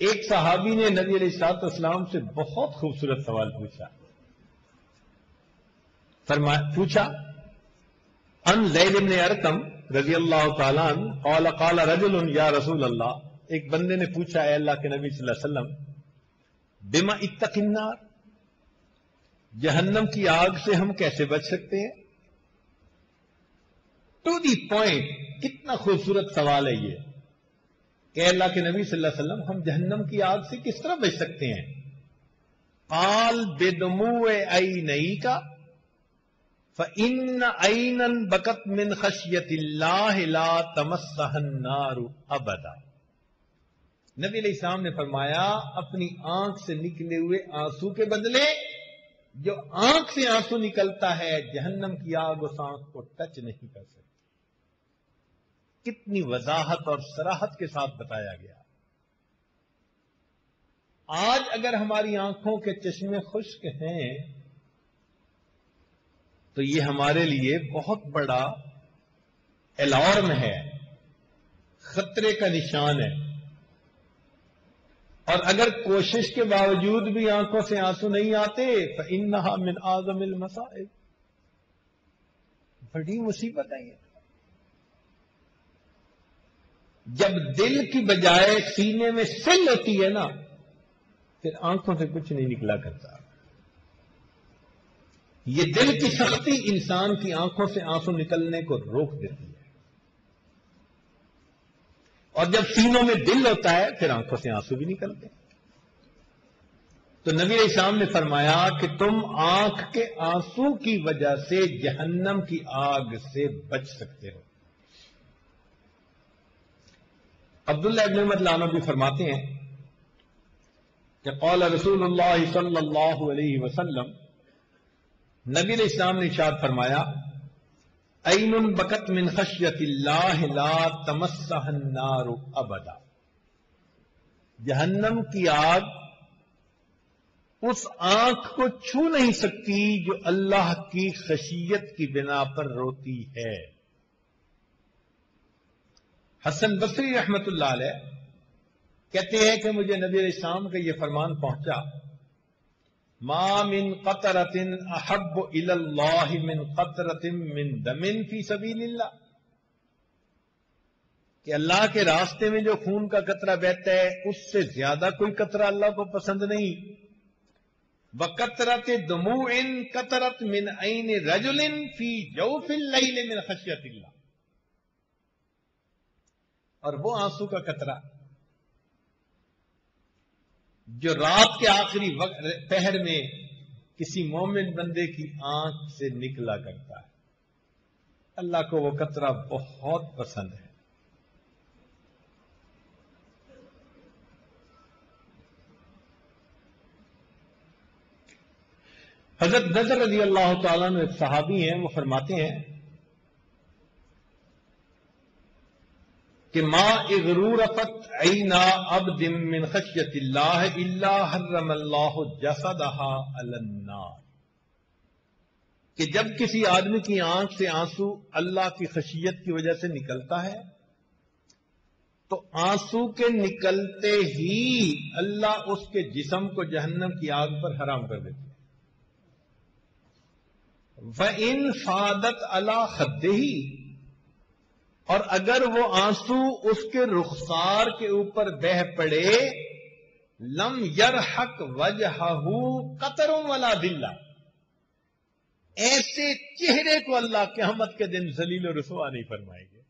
ایک صحابی نے نبی علیہ الصلوۃ والسلام سے بہت خوبصورت سوال پوچھا، پوچھا ان زید بن ارقم رضی اللہ تعالیٰ عنہ قال قال رجل یا رسول اللہ، ایک بندے نے پوچھا اے اللہ کے نبی صلی اللہ علیہ وسلم بما اتق النار، جہنم کی آگ سے ہم کیسے بچ سکتے ہیں؟ ٹو دی پوائنٹ، کتنا خوبصورت سوال ہے یہ کہ اللہ کے نبی صلی اللہ علیہ وسلم ہم جہنم کی آگ سے کس طرح بچ سکتے ہیں؟ قال بدموع عینیک فإن عینا بکت من خشیت اللہ لا تمسها النار ابدا۔ نبی علیہ السلام نے فرمایا اپنی آنکھ سے نکلے ہوئے آنسو کے بدلے جو آنکھ سے آنسو نکلتا ہے، جہنم کی آگ اس آنکھ کو ٹچ نہیں کر سکتی۔ کتنی وضاحت اور صراحت کے ساتھ بتایا گیا۔ آج اگر ہماری آنکھوں کے چشمے خشک ہیں تو یہ ہمارے لیے بہت بڑا الارم ہے، خطرے کا نشان ہے اور اگر کوشش کے باوجود بھی آنکھوں سے آنسو نہیں آتے فإنها من اعظم المصائب، بڑی مصیبت ہے یہ۔ جب دل کی بجائے سینے میں سل ہوتی ہے نا، پھر آنکھوں سے کچھ نہیں نکلا کرتا۔ یہ دل کی سختی انسان کی آنکھوں سے آنسو نکلنے کو روک دیتی ہے، اور جب سینوں میں دل ہوتا ہے پھر آنکھوں سے آنسو بھی نکلتے ہیں۔ تو نبی علیہ السلام نے فرمایا کہ تم آنکھ کے آنسو کی وجہ سے جہنم کی آگ سے بچ سکتے ہو۔ عبداللہ ابن عمر عنہ بھی فرماتے ہیں کہ قال رسول اللہ صلی اللہ علیہ وسلم، نبی علیہ السلام نے ارشاد فرمایا، عین بکت من خشیت اللہ لا تمسہ النار ابدا، جہنم کی آگ اس آنکھ کو چھو نہیں سکتی جو اللہ کی خشیت کی بنا پر روتی ہے۔ حسن بصری رحمت اللہ علیہ کہتے ہیں کہ مجھے نبی علیہ السلام کا یہ فرمان پہنچا، ما من قطرۃ احب الی اللہ من قطرۃ من دم فی سبیل اللہ، کہ اللہ کے راستے میں جو خون کا قطرہ بہتا ہے اس سے زیادہ کوئی قطرہ اللہ کو پسند نہیں۔ وَقَطْرَةِ دُمُوعٍ قَطَرَتْ مِنْ عَيْنِ رَجُلٍ فِي جَوْفِ اللَّيْلِ مِنْ خَشْيَةِ اللَّهِ، اور وہ آنسو کا قطرہ جو رات کے آخری پہر میں کسی مومن بندے کی آنکھ سے نکلا کرتا ہے، اللہ کو وہ قطرہ بہت پسند ہے۔ حضرت نذر رضی اللہ تعالیٰ عنہ ایک صحابی ہیں، وہ فرماتے ہیں کہ ما اغرورفت عینا عبد من خشیت اللہ الا حرم اللہ جسدها علی النار، کہ جب کسی آدمی کی آنکھ سے آنسو اللہ کی خشیت کی وجہ سے نکلتا ہے تو آنسو کے نکلتے ہی اللہ اس کے جسم کو جہنم کی آگ پر حرام کر دیتے ہیں۔ وَإِن فَادَتْ عَلَى خَدِّهِ، اور اگر وہ آنسو اس کے رخسار کے اوپر بہ پڑے، لم یرحق وجہہ قطر ولا ذلہ، ایسے چہرے کو اللہ قیامت کے دن ذلیل و رسوا نہیں فرمائیں گے۔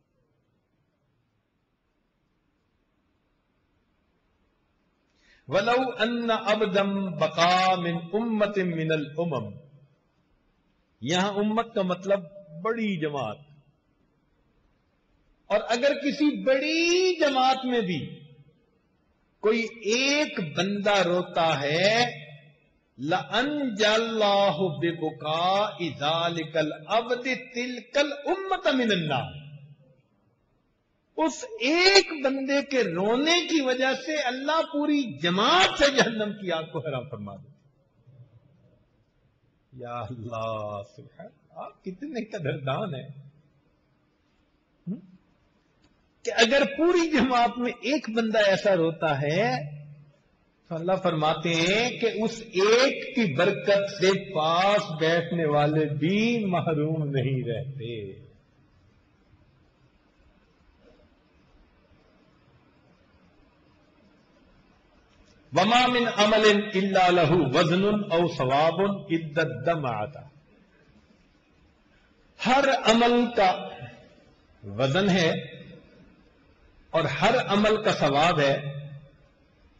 وَلَوْ أَنَّ عَبْدًا بَقَى مِنْ أُمَّةٍ مِنَ الْأُمَمِ، یہاں امت کا مطلب بڑی جماعت، اور اگر کسی بڑی جماعت میں بھی کوئی ایک بندہ روتا ہے، لَأَنْجَى اللَّهُ بِبُكَاءِ ذَلِكَ الْعَبْدِ تِلْكَ الْأُمَّةَ مِنَ النَّارِ، اس ایک بندے کے رونے کی وجہ سے اللہ پوری جماعت سے جہنم کی آگ کو حرام فرما دے۔ یا اللہ، سبحان، آپ کتنے قدردان ہیں کہ اگر پوری جماعت میں ایک بندہ ایسا روتا ہے تو اللہ فرماتے ہیں کہ اس ایک کی برکت سے پاس بیٹھنے والے بھی محروم نہیں رہتے۔ وما من عمل الا له وزن او ثواب الا الدمعۃ، ہر عمل کا وزن ہے اور ہر عمل کا ثواب ہے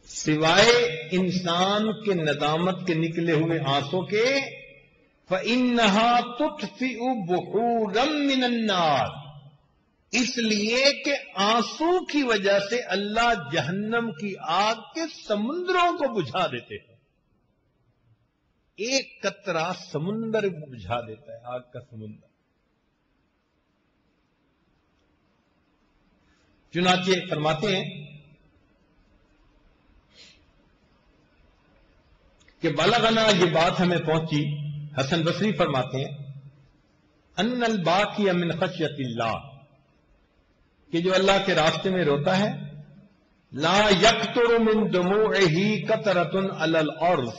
سوائے انسان کے ندامت کے نکلے ہوئے آنسوں کے۔ فإنها تطفئ بحورا من النار، اس لیے کہ آنسو کی وجہ سے اللہ جہنم کی آگ کے سمندروں کو بجھا دیتے ہیں۔ ایک قطرہ سمندر بجھا دیتا ہے، آگ کا سمندر۔ چنانچہ فرماتے ہیں کہ بلغنا، یہ بات ہمیں پہنچی، حسن بصری فرماتے ہیں ان الباقی من خشیت اللہ، کہ جو اللہ کے راستے میں روتا ہے، لا یقطر من دموعہ قطرۃ علی الارض،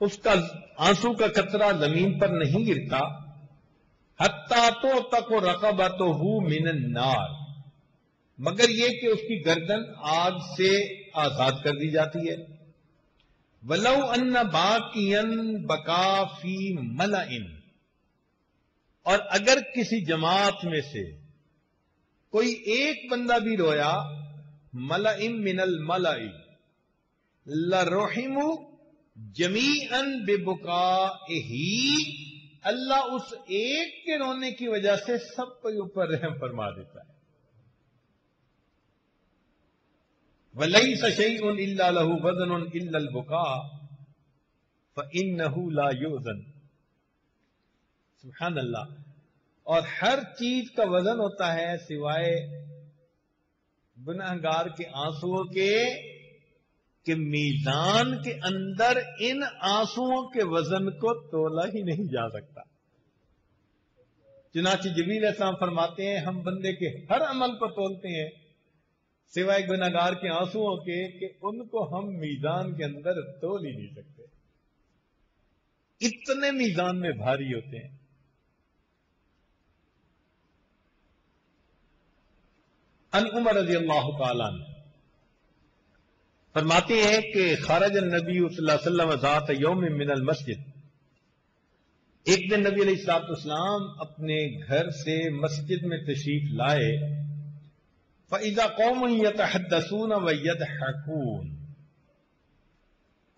اس کا آنسو کا قطرہ زمین پر نہیں گرتا، حتیٰ تعتق رقبتہ من النار، مگر یہ کہ اس کی گردن آگ سے آزاد کر دی جاتی ہے۔ ولو ان باقیا بقا فی ملأ، اور اگر کسی جماعت میں سے کوئی ایک بندہ بھی رویا، ملأ من الملأ لرحموا جمیعا ببکائہ، اللہ اس ایک کے رونے کی وجہ سے سب کے اوپر رحم فرما دیتا ہے۔ وَلَيْسَ شَيْءٌ إِلَّا لَهُ وَزْنٌ إِلَّا الْبُكَاءُ فَإِنَّهُ لَا يُؤْذَنُ۔ سبحان اللہ۔ اور ہر چیز کا وزن ہوتا ہے سوائے گناہگار کے آنسوؤں کے، کہ میزان کے اندر ان آنسوؤں کے وزن کو تولا ہی نہیں جا سکتا۔ چنانچہ جبریل علیہ السلام فرماتے ہیں ہم بندے کے ہر عمل کو تولتے ہیں سوائے گناہگار کے آنسوؤں کے، کہ ان کو ہم میزان کے اندر تول ہی نہیں سکتے، اتنے میزان میں بھاری ہوتے ہیں۔ ان عمر رضی اللہ تعالیٰ عنہ فرماتے ہیں کہ خرج النبی صلی اللہ علیہ وسلم ذات یوم من المسجد، ایک دن نبی علیہ الصلوۃ والسلام اپنے گھر سے مسجد میں تشریف لائے، فَإِذَا قَوْمٌ يَتَحَدَّثُونَ وَيَضْحَكُونَ،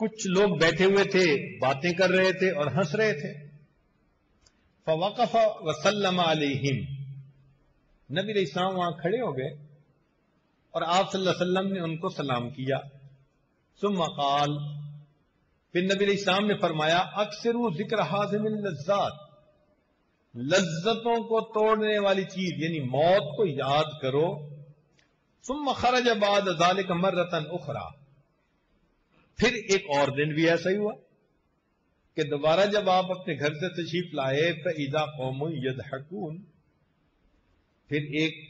کچھ لوگ بیٹھے ہوئے تھے، باتیں کر رہے تھے اور ہنس رہے تھے۔ فَوَقَفَ وَسَلَّمَ عَلَيْهِمْ، نبی علیہ السلام وہاں کھڑے ہو گئے اور آپ صلی اللہ علیہ وسلم نے ان کو سلام کیا۔ ثم قال، پھر نبی علیہ السلام نے فرمایا اکثروا ذکر حازم اللذات، لذتوں کو توڑنے والی چیز یعنی موت کو یاد کرو۔ ثم خرج بعد ذلك مرة اخرى، پھر ایک اور دن بھی ایسا ہی ہوا کہ دوبارہ جب آپ اپنے گھر سے تشریف لائے فإذا قوم يضحكون، پھر ایک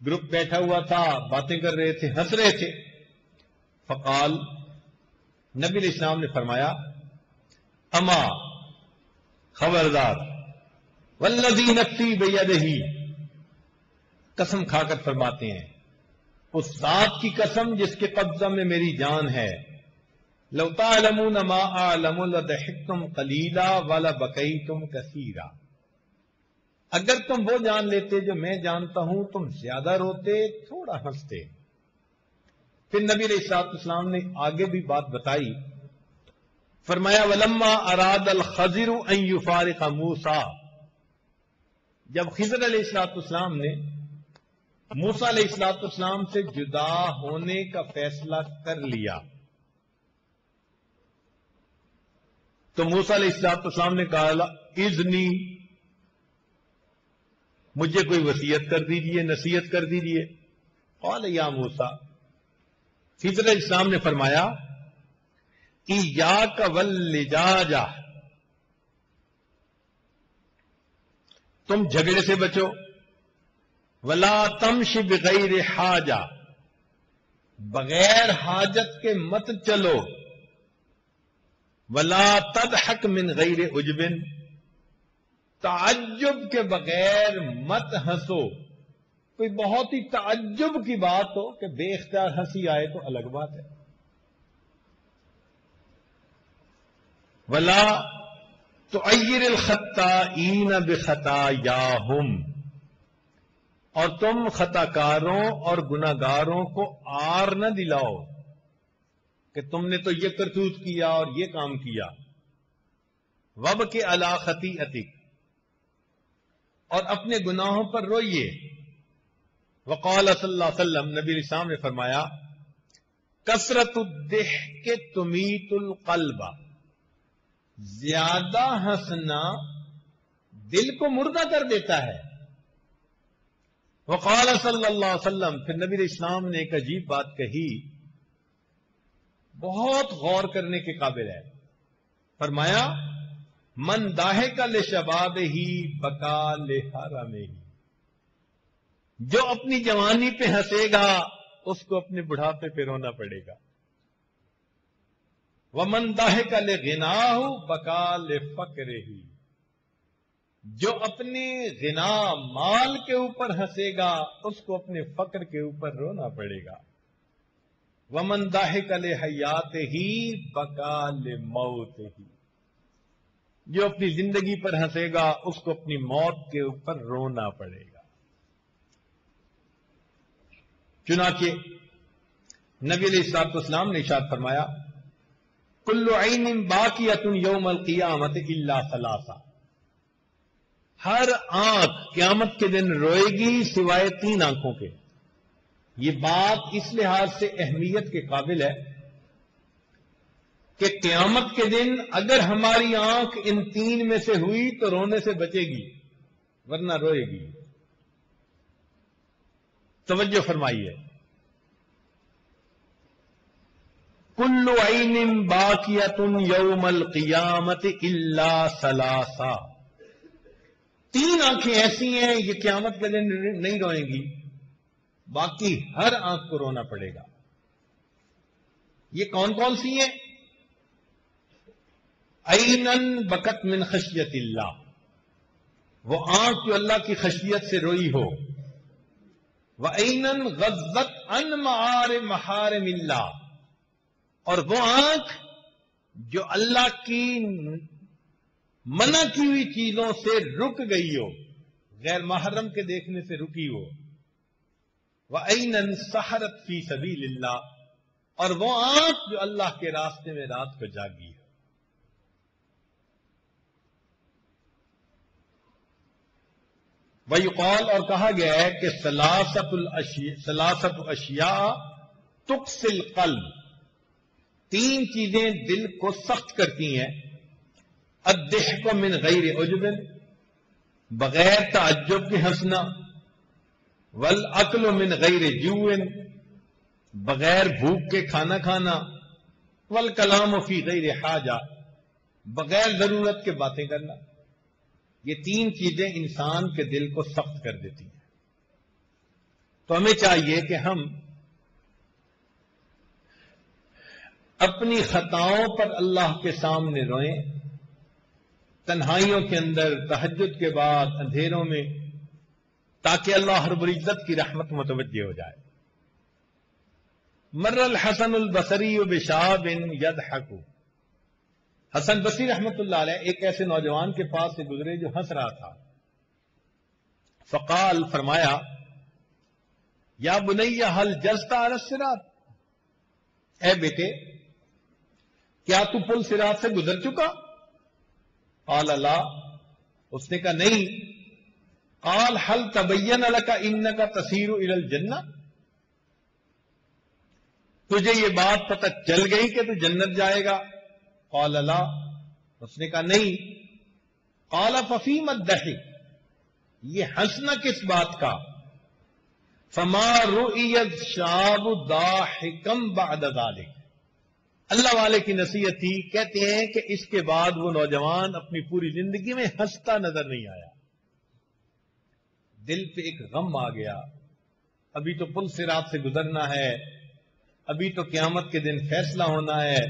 گروپ بیٹھا ہوا تھا، باتیں کر رہے تھے، ہنس رہے تھے۔ فقال، نبی علیہ السلام نے فرمایا اما، خبردار، والذی نفسی بیدہ، قسم کھا کر فرماتے ہیں اس ذات کی قسم جس کے قبضہ میں میری جان ہے، لو تعلمون ما اعلم لضحکتم قلیلا ولبکیتم کثیرا، اگر تم وہ جان لیتے جو میں جانتا ہوں تم زیادہ روتے، تھوڑا ہنستے۔ پھر نبی علیہ الصلوۃ والسلام نے آگے بھی بات بتائی، فرمایا ولما اراد الخضر ان یفارق موسیٰ، جب خضر علیہ الصلوۃ والسلام نے موسیٰ علیہ الصلوۃ والسلام سے جدا ہونے کا فیصلہ کر لیا، تو موسیٰ علیہ الصلوۃ والسلام نے کہا اذنی، مجھے کوئی وصیت کر دیجئے، نصیحت کر دیجئے۔ قال یا موسیٰ، خضر علیہ السلام نے فرمایا ایاک واللجاجہ، تم جھگڑے سے بچو، ولا تمش بغیر حاجہ، بغیر حاجت کے مت چلو، ولا تضحک من غیر عجب، تعجب کے بغیر مت ہنسو۔ کوئی بہت ہی تعجب کی بات ہو کہ بے اختیار ہنسی آئے تو الگ بات ہے۔ ولا تعیر الخطائین بخطایاہم، اور تم خطا کاروں اور گناہگاروں کو آر نہ دلاؤ کہ تم نے تو یہ کرتوت کیا اور یہ کام کیا۔ وابکی علی خطیئتک، اور اپنے گناہوں پر روئیے۔ وقال صلی اللہ علیہ وسلم، نبی علیہ السلام نے فرمایا کثرت الضحک تمیت القلب، زیادہ ہنسنا دل کو مردہ کر دیتا ہے۔ وقال صلی اللہ علیہ وسلم، پھر نبی علیہ السلام نے ایک عجیب بات کہی، بہت غور کرنے کے قابل ہے۔ فرمایا من ضاحک لشبابہ بکا لحرمہ، جو اپنی جوانی پہ ہنسے گا اس کو اپنے بڑھاپے پہ رونا پڑے گا. وَمَنْ ضَحِكَ لِغِنَاهُ بَكَى لِفَقْرِهِ، جو اپنے غنا مال کے اوپر ہنسے گا اس کو اپنے فقر کے اوپر رونا پڑے گا. وَمَنْ ضَحِكَ لِحَيَاتِهِ بَكَى لِمَوْتِهِ، جو اپنی زندگی پر ہنسے گا اس کو اپنی موت کے اوپر رونا پڑے گا. چنانچہ نبی علیہ الصلوۃ والسلام نے ارشاد فرمایا کل عین باقیۃ یوم القیامت الا ثلاثہ، ہر آنکھ قیامت کے دن روئے گی سوائے 3 آنکھوں کے. یہ بات اس لحاظ سے اہمیت کے قابل ہے کہ قیامت کے دن اگر ہماری آنکھ ان 3 میں سے ہوئی تو رونے سے بچے گی ورنہ روئے گی. توجہ فرمائیے، کل عین باقیۃ یوم القیامت الا ثلاثہ، 3 آنکھیں ایسی ہیں یہ قیامت کے دن نہیں روئیں گی، باقی ہر آنکھ کو رونا پڑے گا. یہ کون کون سی ہیں؟ عینن بکت من خشیت اللہ، وہ آنکھ جو اللہ کی خشیت سے روئی ہو. وعینن غضت عن محارم اللہ، اور وہ آنکھ جو اللہ کی منع کی ہوئی چیزوں سے رک گئی ہو، غیر محرم کے دیکھنے سے رکی ہو. وعینن سحرت فی سبیل اللہ، اور وہ آنکھ جو اللہ کے راستے میں رات کو جاگی ہے. ویقال، اور کہا گیا ہے کہ ثلاثت اشیاء تقسی القلب، 3 چیزیں دل کو سخت کرتی ہیں. الضحک من غیر عجب، بغیر تعجب کے ہنسنا. والاکل من غیر جوع، بغیر بھوک کے کھانا کھانا. والکلام فی غیر حاجہ، بغیر ضرورت کے باتیں کرنا. یہ 3 چیزیں انسان کے دل کو سخت کر دیتی ہیں. تو ہمیں چاہیے کہ ہم اپنی خطاؤں پر اللہ کے سامنے روئیں، تنہائیوں کے اندر، تہجد کے بعد، اندھیروں میں، تاکہ اللہ رب العزت کی رحمت متوجہ ہو جائے. مر الحسن البصری بشاب یضحک، حسن بصری رحمت اللہ علیہ ایک ایسے نوجوان کے پاس سے گزرے جو ہنس رہا تھا. فقال، فرمایا، یا بنی هل جزت علی الصراط، اے بیٹے کیا تو پل صراط سے گزر چکا؟ قال لا، اس نے کہا نہیں. قال هل تبین لك انك تسیر الى الجنہ، تجھے یہ بات پتہ چل گئی کہ تو جنت جائے گا؟ قال لا، اس نے کہا نہیں. قال ففیم الضحک، یہ ہنسنا کس بات کا؟ فما رؤی الشاب ضاحکا بعد ذلک، اللہ والے کی نصیحت تھی، کہتے ہیں کہ اس کے بعد وہ نوجوان اپنی پوری زندگی میں ہنستا نظر نہیں آیا. دل پہ ایک غم آ گیا، ابھی تو پل صراط سے گزرنا ہے، ابھی تو قیامت کے دن فیصلہ ہونا ہے.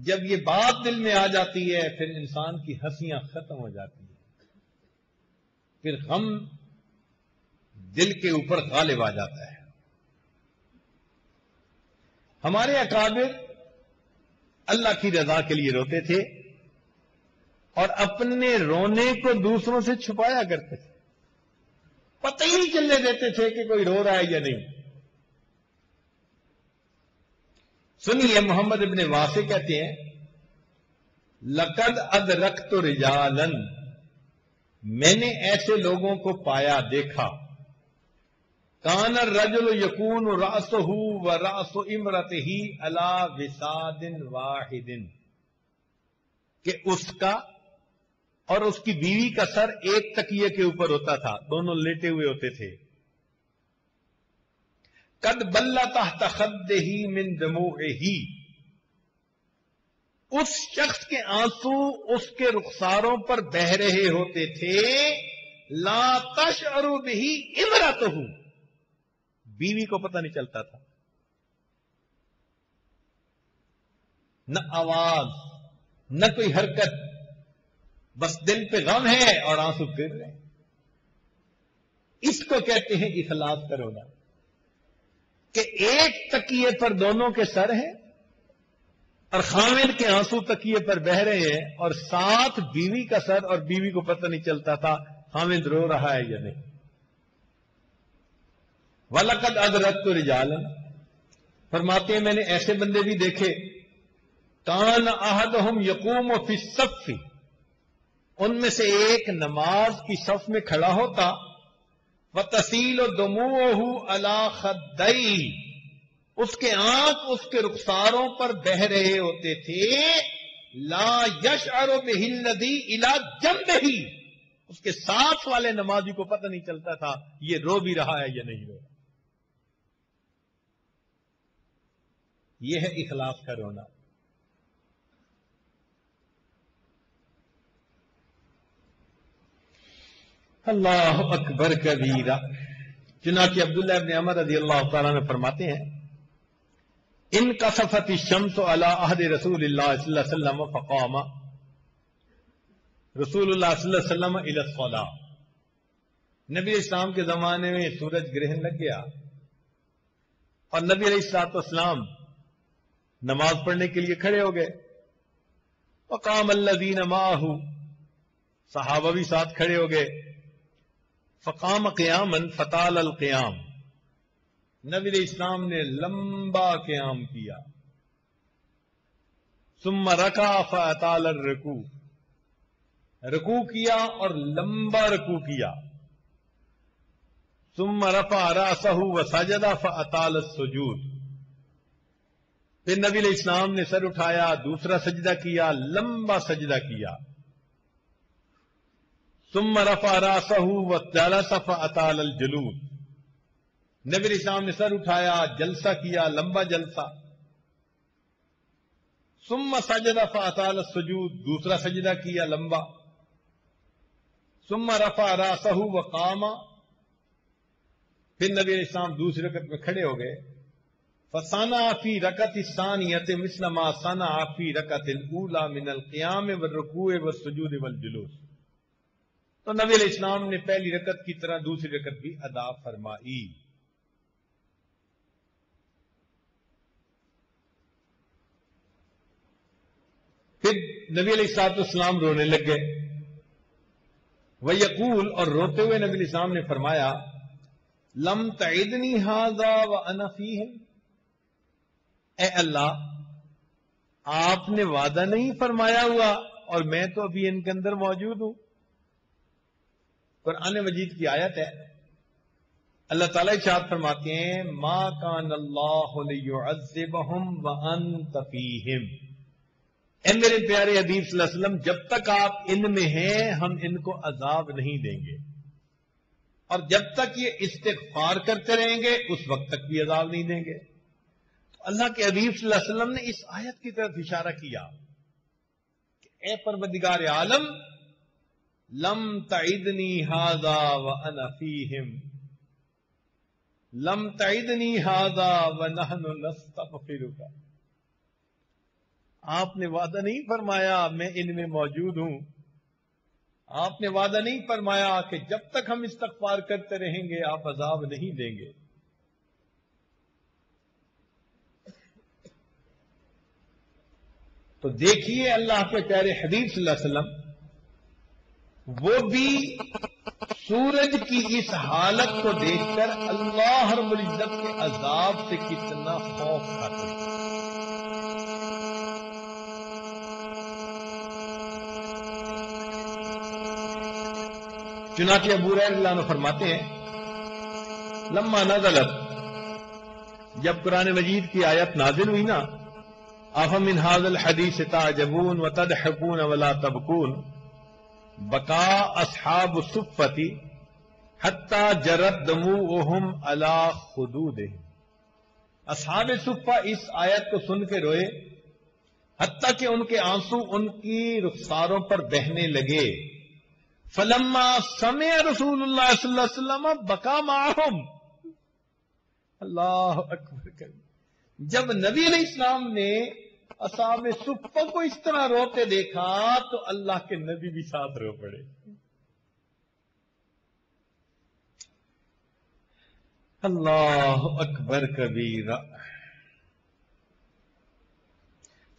جب یہ بات دل میں آ جاتی ہے پھر انسان کی ہنسیاں ختم ہو جاتی ہیں، پھر غم دل کے اوپر غالب آ جاتا ہے. ہمارے اکابر اللہ کی رضا کے لیے روتے تھے اور اپنے رونے کو دوسروں سے چھپایا کرتے تھے، پتہ ہی نہیں چلنے دیتے تھے کہ کوئی رو رہا ہے یا نہیں. سنیے، محمد ابن واسع کہتے ہیں لقد ادرکت رجالا، میں نے ایسے لوگوں کو پایا دیکھا، کان الرجل یکون رأسہ ورأس امرأتہ علی وساد واحد، کہ اس کا اور اس کی بیوی کا سر ایک تکیے کے اوپر ہوتا تھا، دونوں لیٹے ہوئے ہوتے تھے. قد بل تحت خدہ من دموعہ، اس شخص کے آنسو اس کے رخساروں پر بہ رہے ہوتے تھے. لا تشعر بہ امرأتہ، بیوی کو پتہ نہیں چلتا تھا، نہ آواز نہ کوئی حرکت، بس دل پہ غم ہے اور آنسو گر رہے ہیں. اس کو کہتے ہیں اخلاص کا رونا، کہ ایک تکیے پر دونوں کے سر ہیں اور خامد کے آنسو تکیے پر بہ رہے ہیں، اور ساتھ بیوی کا سر، اور بیوی کو پتہ نہیں چلتا تھا خامد رو رہا ہے یا نہیں. وَلَقَدْ أَدْرَكْتُ رِجَالًا، فرماتے ہیں میں نے ایسے بندے بھی دیکھے، کان احدہم یقوم فی الصف، ان میں سے ایک نماز کی صف میں کھڑا ہوتا، وَتَسِيلُ دُمُوعُهُ عَلَى خَدَّيْهِ، اس کے آنکھ اس کے رخساروں پر بہ رہے ہوتے تھے، لا يشعر به الذي الى جنبه، اس کے ساتھ والے نمازی کو پتہ نہیں چلتا تھا یہ رو بھی رہا ہے یا نہیں رو رہا. یہ ہے اخلاص کا رونا. اللہ اکبر کبیرہ. چنانچہ عبداللہ ابن عمر رضی اللہ تعالیٰ نے فرماتے ہیں، ان کسفت الشمس علی عہد رسول اللہ صلی اللہ علیہ وسلم فقام رسول اللہ صلی اللہ علیہ وسلم الی الصلاۃ، نبی اسلام کے زمانے میں سورج گرہن لگ گیا اور نبی علیہ الصلوۃ والسلام نماز پڑھنے کے لیے کھڑے ہو گئے. فقام الذین معہ، صحابہ بھی ساتھ کھڑے ہو گئے. فقام قیاما فطال القیام، نبی علیہ السلام نے لمبا قیام کیا. ثم رکع فاطال الرکوع، رکوع کیا اور لمبا رکوع کیا. ثم رفع رأسہ وسجد فاطال السجود، پھر نبی علیہ السلام نے سر اٹھایا، دوسرا سجدہ کیا، لمبا سجدہ کیا. ثم رفع رأسہ وجلس فاطال الجلوس، نبی علیہ السلام نے سر اٹھایا، جلسہ کیا، لمبا جلسہ. ثم سجد فاطال السجود، دوسرا سجدہ کیا، لمبا. ثم رفع رأسہ وقام، پھر نبی علیہ السلام دوسری رکعت میں کھڑے ہو گئے. فصنع فی رکعت الثانیۃ مثل ما صنع فی رکعت الاولی من القیام والرکوع والسجود والجلوس، تو نبی علیہ السلام نے پہلی رکعت کی طرح دوسری رکعت بھی ادا فرمائی. پھر نبی علیہ السلام رونے لگ گئے. وَيَقُولُ، اور روتے ہوئے نبی علیہ السلام نے فرمایا، لم تعدنی ھذا وانا فیہم، اے اللہ آپ نے وعدہ نہیں فرمایا ہوا اور میں تو ابھی ان کے اندر موجود ہوں. قرآن مجید کی آیت ہے، اللہ تعالیٰ ارشاد فرماتے ہیں، ما کان اللہ لیعذبہم وانت فیہم، اے میرے پیارے حبیب صلی اللہ علیہ وسلم جب تک آپ ان میں ہیں ہم ان کو عذاب نہیں دیں گے، اور جب تک یہ استغفار کرتے رہیں گے اس وقت تک بھی عذاب نہیں دیں گے. اللہ کے حبیب صلی اللہ علیہ وسلم نے اس آیت کی طرف اشارہ کیا کہ اے پروردگار عالم، لم تعدنی ھذا وانا فیہم، لم تعدنی ھذا ونحن نستغفرک، آپ نے وعدہ نہیں فرمایا میں ان میں موجود ہوں، آپ نے وعدہ نہیں فرمایا کہ جب تک ہم استغفار کرتے رہیں گے آپ عذاب نہیں دیں گے. تو دیکھیے اللہ کے پیارے حبیب صلی اللہ علیہ وسلم وہ بھی سورج کی اس حالت کو دیکھ کر اللہ رب العزت کے عذاب سے کتنا خوف کھاتے ہیں. چنانچہ ابو ہریرہ رضی اللہ عنہ فرماتے ہیں، لما نزلت، جب قرآن مجید کی آیت نازل ہوئی نا، افمن ھذا الحدیث تعجبون وتضحکون ولا تبکون، بکا اصحاب الصفۃ حتی جرت دموعہم علی خدودہم، اصحاب صفہ اس آیت کو سن کے روئے حتیٰ کہ ان کے آنسو ان کی رخساروں پر بہنے لگے. فلما سمع رسول اللہ صلی اللہ علیہ وسلم بکا معہم، اللہ اکبر کر. جب نبی علیہ السلام نے اصحاب صفہ کو اس طرح روتے دیکھا تو اللہ کے نبی بھی ساتھ رو پڑے. اللہ اکبر کبیرہ.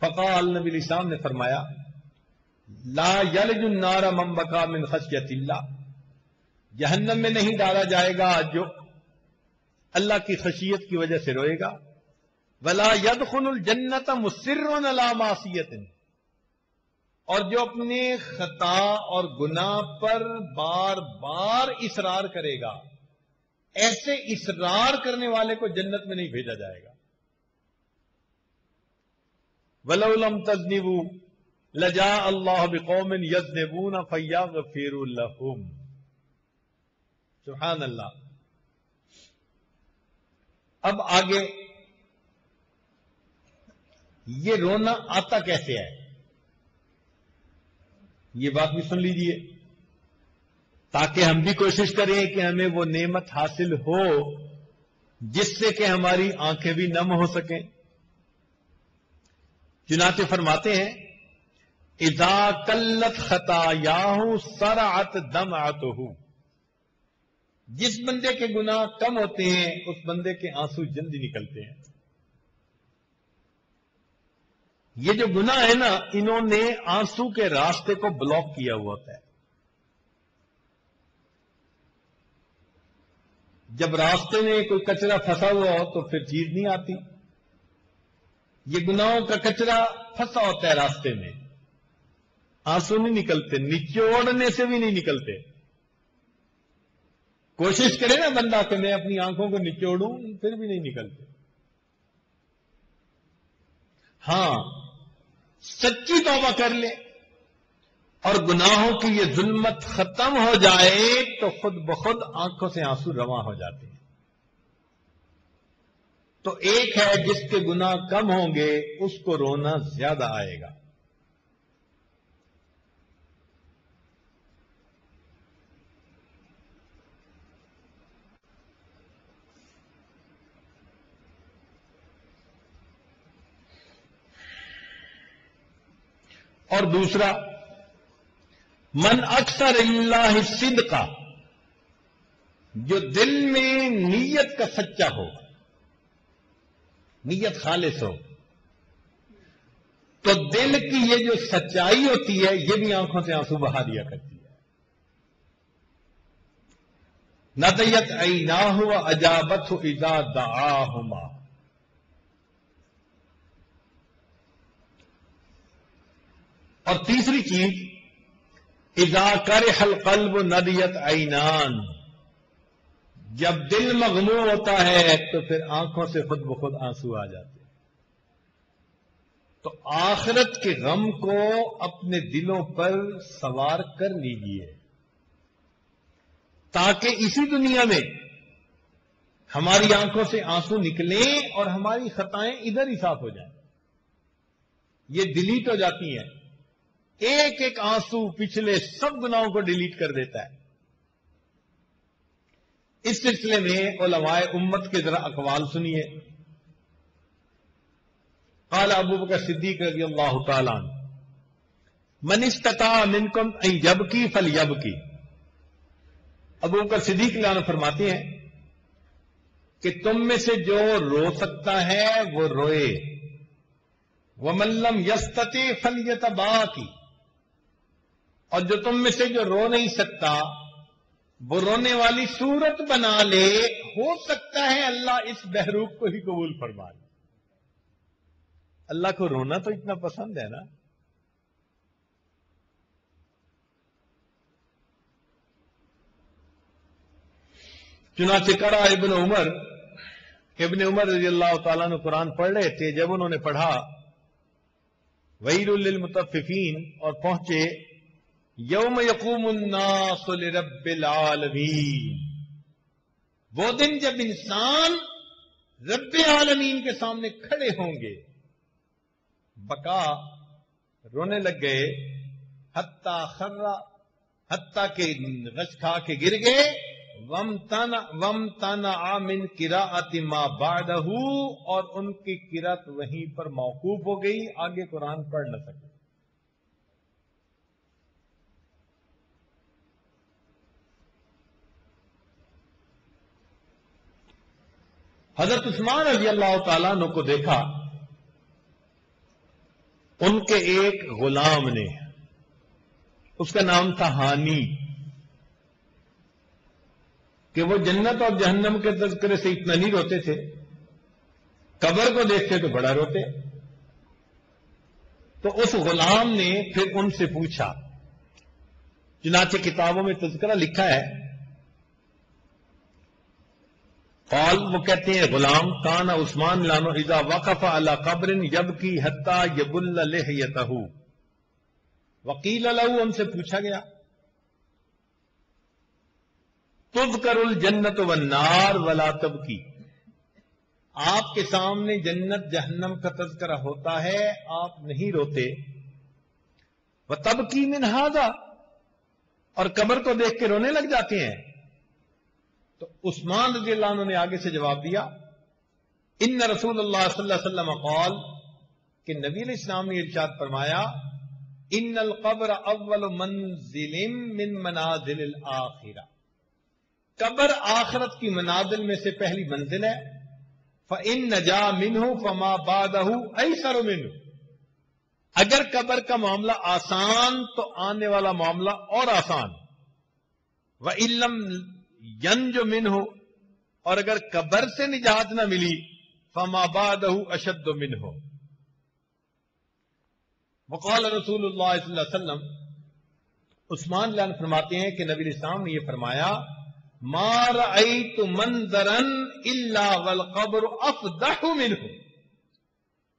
فقال نبی علیہ السلام نے فرمایا لا یلج النار من بکا من خشیت اللہ، جہنم میں نہیں ڈالا جائے گا جو اللہ کی خشیت کی وجہ سے روئے گا. ولا يدخل الجنت مصر علی معصیت، اور جو اپنے خطا اور گناہ پر بار بار اصرار کرے گا، ایسے اصرار کرنے والے کو جنت میں نہیں بھیجا جائے گا. وَلَوْ لَمْ تَذْنِبُوا لَجَاءَ اللَّهُ بِقَوْمٍ يَذْنِبُونَ فَيَغْفِرُ لَهُمْ. سبحان اللہ. اب آگے یہ رونا آتا کیسے ہے، یہ بات بھی سن لیجئے تاکہ ہم بھی کوشش کریں کہ ہمیں وہ نعمت حاصل ہو جس سے کہ ہماری آنکھیں بھی نم ہو سکیں. چنانچہ فرماتے ہیں اذا قلت خطایاہ سرعت دمعتہ، جس بندے کے گناہ کم ہوتے ہیں اس بندے کے آنسو جلدی نکلتے ہیں. یہ جو گناہ ہے نا، انہوں نے آنسو کے راستے کو بلاک کیا ہوا ہوتا ہے. جب راستے میں کوئی کچرا پھنسا ہوا ہو تو پھر چیز نہیں آتی. یہ گناہوں کا کچرا پھنسا ہوتا ہے راستے میں، آنسو نہیں نکلتے، نچوڑنے سے بھی نہیں نکلتے. کوشش کرے نا بندہ کہ میں اپنی آنکھوں کو نچوڑوں، پھر بھی نہیں نکلتے. ہاں سچی توبہ کر لے اور گناہوں کی یہ ظلمت ختم ہو جائے تو خود بخود آنکھوں سے آنسو رواں ہو جاتے ہیں. تو ایک ہے جس کے گناہ کم ہوں گے اس کو رونا زیادہ آئے گا. اور دوسرا من اکثر اللہ صدقہ، جو دل میں نیت کا سچا ہو، نیت خالص ہو، تو دل کی یہ جو سچائی ہوتی ہے یہ بھی آنکھوں سے آنسو بہا دیا کرتی ہے. ندیت عیناہ واجابتہ اذا دعاہما. اور تیسری چیز اذا کرح القلب ندیت عینان، جب دل مغموم ہوتا ہے تو پھر آنکھوں سے خود بخود آنسو آ جاتے ہیں. تو آخرت کے غم کو اپنے دلوں پر سوار کر لیجیے تاکہ اسی دنیا میں ہماری آنکھوں سے آنسو نکلیں اور ہماری خطائیں ادھر ہی صاف ہو جائیں. یہ ڈیلیٹ ہو جاتی ہیں. ایک ایک آنسو پچھلے سب گناہوں کو ڈیلیٹ کر دیتا ہے. اس سلسلے میں علماء امت کے ذرا اقوال سنیے. قال ابو بکر صدیق رضی اللہ تعالی عنہ من استطاع منکم ان یبکی فلیبکی. ابو بکر صدیق عنہ فرماتے ہیں کہ تم میں سے جو رو سکتا ہے وہ روئے. ومن لم یستطع فلیتباکی، اور جو تم میں سے جو رو نہیں سکتا وہ رونے والی صورت بنا لے. ہو سکتا ہے اللہ اس بہروپ کو ہی قبول فرما لے. اللہ کو رونا تو اتنا پسند ہے نا. چنانچہ کرا ابن عمر رضی اللہ تعالیٰ نے قرآن پڑھ رہے تھے. جب انہوں نے پڑھا ویل للمطففین اور پہنچے یوم یقوم الناس لرب العالمین، وہ دن جب انسان رب العالمین کے سامنے کھڑے ہوں گے. بکا، رونے لگ گئے. حتیٰ کہ غش کھا کے گر گئے. وَامْتَنَعَ مِنْ قِرَاءَةِ مَا بَعْدَهُ، اور ان کی قرات وہیں پر موقوف ہو گئی، آگے قرآن پڑھ نہ سکے۔ حضرت عثمان رضی اللہ تعالیٰ عنہ کو دیکھا ان کے ایک غلام نے، اس کا نام تھا ہانی، کہ وہ جنت اور جہنم کے تذکرے سے اتنا نہیں روتے تھے، قبر کو دیکھتے تو بڑا روتے۔ تو اس غلام نے پھر ان سے پوچھا، چنانچہ کتابوں میں تذکرہ لکھا ہے، قال، وہ کہتے ہیں غلام، کان عثمان لانو اذا وقف علی قبر یبکی حتی یبل لحیتہ، وقیل له، ان سے پوچھا گیا، تذکر الجنت والنار ولا تبکی، آپ کے سامنے جنت جہنم کا تذکرہ ہوتا ہے، آپ نہیں روتے، وتبکی من ھذا، اور قبر کو دیکھ کے رونے لگ جاتے ہیں۔ تو عثمان رضی اللہ عنہ نے آگے سے جواب دیا، ان رسول اللہ صلی اللہ علیہ وسلم قال، کہ نبی علیہ السلام نے ارشاد فرمایا، ان القبر اول منزل من منازل الاخرہ، قبر آخرت کی منازل میں سے پہلی منزل ہے، فإن نجا منہ فما بعدہ ایسر منہ، اگر قبر کا معاملہ آسان تو آنے والا معاملہ اور آسان، وإن لم ینج منہ، اور اگر قبر سے نجات نہ ملی، فما بعدہ اشد منہ۔ وقال رسول اللہ صلی اللہ علیہ وسلم، عثمان رضی اللہ عنہ فرماتے ہیں کہ نبی علیہ السلام نے یہ فرمایا، ما رأیت منظرا الا والقبر افضح منہ،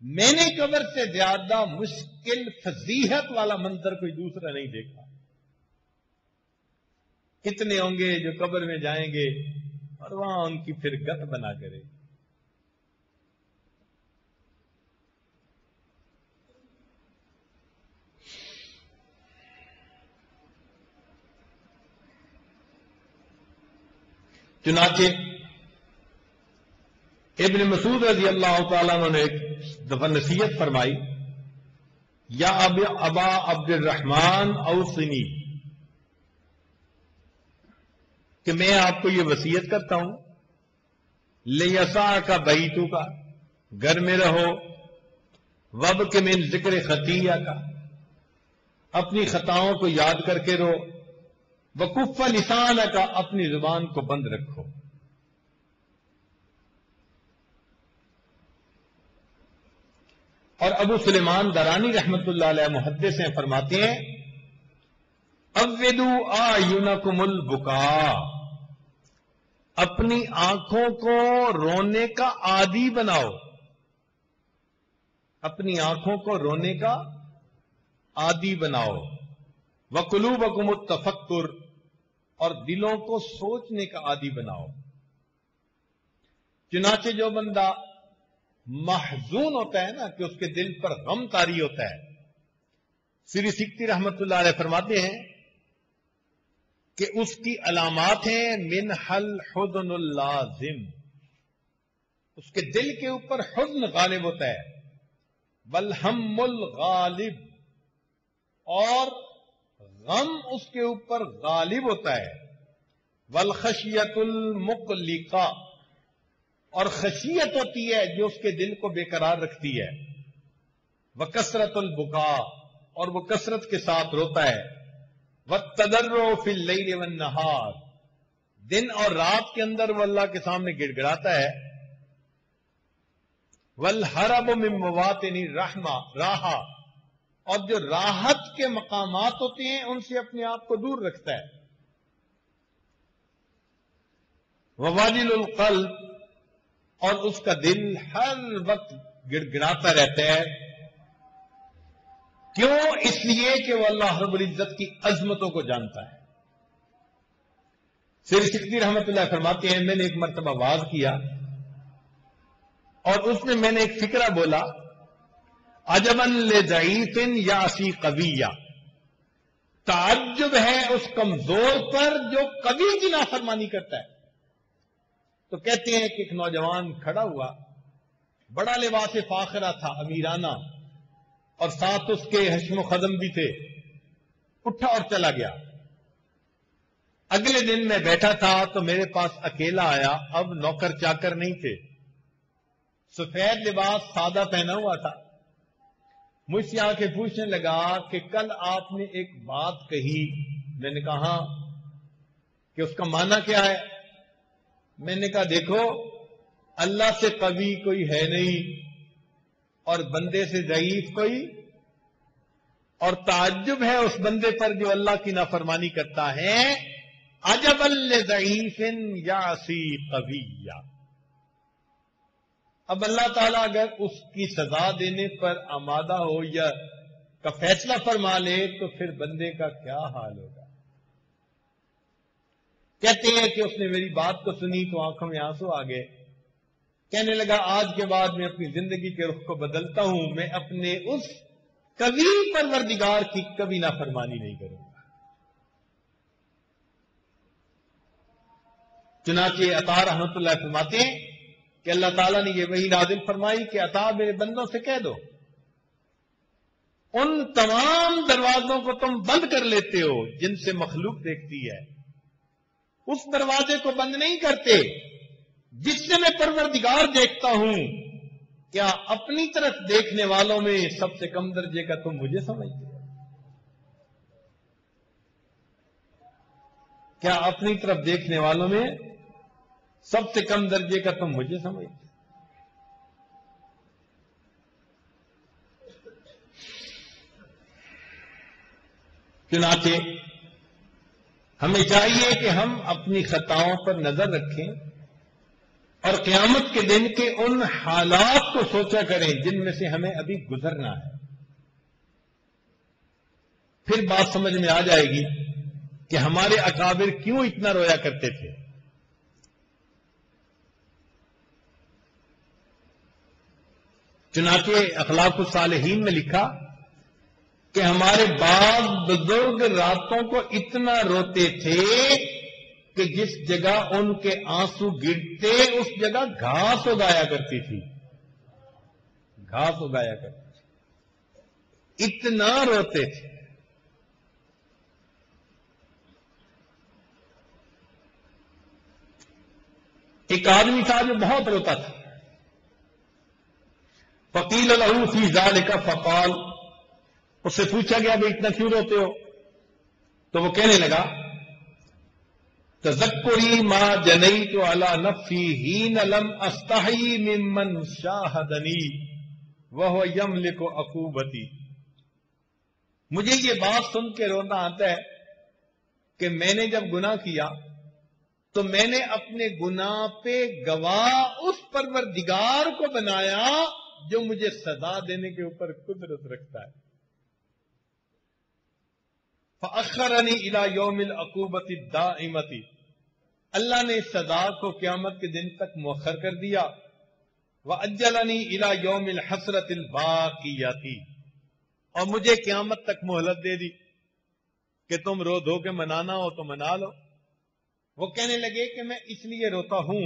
میں نے قبر سے زیادہ مشکل فضیحت والا منظر کوئی دوسرا نہیں دیکھا۔ کتنے ہوں گے جو قبر میں جائیں گے اور وہاں ان کی پھر گت بنا کرے۔ چنانچہ ابن مسعود رضی اللہ تعالیٰ عنہ نے ایک دفعہ نصیحت فرمائی، یا ابا عبد الرحمن اوصنی، کہ میں آپ کو یہ وصیت کرتا ہوں، لیسعک بیتک، گھر میں رہو، وبک من ذکر خطیئک، اپنی خطاؤں کو یاد کر کے رو، وکف لسانک، اپنی زبان کو بند رکھو۔ اور ابو سلیمان درانی رحمت اللہ علیہ محدث ہیں، فرماتے ہیں، عودوا اعینکم البکاء، اپنی آنکھوں کو رونے کا عادی بناؤ، اپنی آنکھوں کو رونے کا عادی بناؤ، وقلوبکم التفکر، اور دلوں کو سوچنے کا عادی بناؤ۔ چنانچہ جو بندہ محزون ہوتا ہے نا، کہ اس کے دل پر غم طاری ہوتا ہے، سری سکتی رحمت اللہ علیہ فرماتے ہیں کہ اس کی علامات ہیں، منح الحزن اللازم، اس کے دل کے اوپر حزن غالب ہوتا ہے، والہم الغالب، اور غم اس کے اوپر غالب ہوتا ہے، والخشیت المقلقہ، اور خشیت ہوتی ہے جو اس کے دل کو بے قرار رکھتی ہے، وکثرت البکاء، اور وہ کثرت کے ساتھ روتا ہے، والتضرع فی اللیل والنہار، دن اور رات کے اندر وہ اللہ کے سامنے گڑ گڑاتا ہے، والہرب من مواطن الرحمہ راحہ، اور جو راحت کے مقامات ہوتے ہیں ان سے اپنے آپ کو دور رکھتا ہے، وواجل القلب، اور اس کا دل ہر وقت گڑ گڑاتا رہتا ہے، کیوں؟ اس لیے کہ وہ اللہ رب العزت کی عظمتوں کو جانتا ہے۔ سری سکتی رحمت اللہ فرماتے ہیں، میں نے ایک مرتبہ واز کیا اور اس میں نے ایک فکرہ بولا، عجبا لضعیف یاسی قویہ، تعجب ہے اس کمزور پر جو کبھی کی نافرمانی کرتا ہے. تو کہتے ہیں کہ ایک نوجوان کھڑا ہوا، بڑا لباس فاخرہ تھا، امیرانہ، اور ساتھ اس کے حشم و خدم بھی تھے. اٹھا اور چلا گیا. اگلے دن میں بیٹھا تھا تو میرے پاس اکیلا آیا. اب نوکر چاکر نہیں تھے، سفید لباس سادہ پہنا ہوا تھا. مجھ سے آ کے پوچھنے لگا کہ کل آپ نے ایک بات کہی. میں نے کہا ہاں. کہ اس کا معنی کیا ہے؟ میں نے کہا دیکھو، اللہ سے قوی کوئی ہے نہیں اور بندے سے ضعیف کوئی، اور تعجب ہے اس بندے پر جو اللہ کی نافرمانی کرتا ہے. عجبا لضعیف یعصی قویا. اب اللہ تعالیٰ اگر اس کی سزا دینے پر آمادہ ہو یا کا فیصلہ فرما لے تو پھر بندے کا کیا حال ہوگا. کہتے ہیں کہ اس نے میری بات کو سنی تو آنکھوں میں آنسو آ گئے. کہنے لگا آج کے بعد میں اپنی زندگی کے رخ کو بدلتا ہوں، میں اپنے اس کبھی پروردگار کی کبھی نافرمانی نہیں کروں گا. چنانچہ عطا رحمت اللہ فرماتے ہیں کہ اللہ تعالیٰ نے یہ وحی نازل فرمائی کہ عطا میرے بندوں سے کہہ دو، ان تمام دروازوں کو تم بند کر لیتے ہو جن سے مخلوق دیکھتی ہے، اس دروازے کو بند نہیں کرتے جس سے میں پروردگار دیکھتا ہوں. کیا اپنی طرف دیکھنے والوں میں سب سے کم درجے کا تم مجھے سمجھتے ہو؟ کیا اپنی طرف دیکھنے والوں میں سب سے کم درجے کا تم مجھے سمجھتے ہو؟ چنانچہ ہمیں چاہیے کہ ہم اپنی خطاؤں پر نظر رکھیں اور قیامت کے دن کے ان حالات کو سوچا کریں جن میں سے ہمیں ابھی گزرنا ہے. پھر بات سمجھ میں آ جائے گی کہ ہمارے اکابر کیوں اتنا رویا کرتے تھے. چنانچہ اخلاق الصالحین میں لکھا کہ ہمارے بعض بزرگ راتوں کو اتنا روتے تھے کہ جس جگہ ان کے آنسو گرتے اس جگہ گھاس اگایا کرتی تھی. گھاس اگایا کرتی تھی، اتنا روتے تھے. ایک آدمی تھا جو بہت روتا تھا. فقیل له فی ذلک فقال، اس سے پوچھا گیا بھائی اتنا کیوں روتے ہو؟ تو وہ کہنے لگا تذکری ما جنیت علی نفسی حین لم استحی ممن شاہدنی وہو یملک عقوبتی. مجھے یہ بات سن کے رونا آتا ہے کہ میں نے جب گناہ کیا تو میں نے اپنے گناہ پہ گواہ اس پروردگار کو بنایا جو مجھے سزا دینے کے اوپر قدرت رکھتا ہے. فأخرنی الی یوم العقوبۃ الدائمۃ، اللہ نے سزا کو قیامت کے دن تک مؤخر کر دیا. وأجلنی الی یوم الحسرۃ الباقیۃ، اور مجھے قیامت تک مہلت دے دی کہ تم رو دھو کے منانا ہو تو منا لو. وہ کہنے لگے کہ میں اس لیے روتا ہوں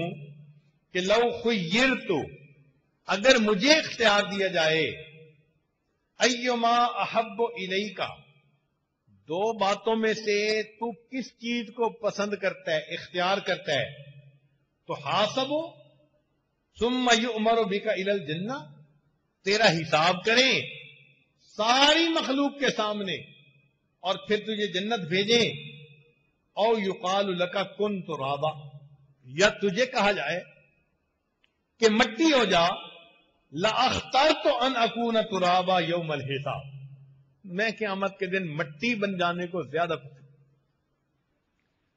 کہ لو خیرت، اگر مجھے اختیار دیا جائے، ایما احب الیک، دو باتوں میں سے تو کس چیز کو پسند کرتا ہے، اختیار کرتا ہے، تو حاسب ثم یؤمر بک الی الجنہ، تیرا حساب کریں ساری مخلوق کے سامنے اور پھر تجھے جنت بھیجیں، او یقال لک کن ترابا، یا تجھے کہا جائے کہ مٹی ہو جا. لَأَخْتَرْتُ أَنْ أَكُونَ تُرَابًا يَوْمَ الْحِسَابِ، میں قیامت کے دن مٹی بن جانے کو زیادہ پسند.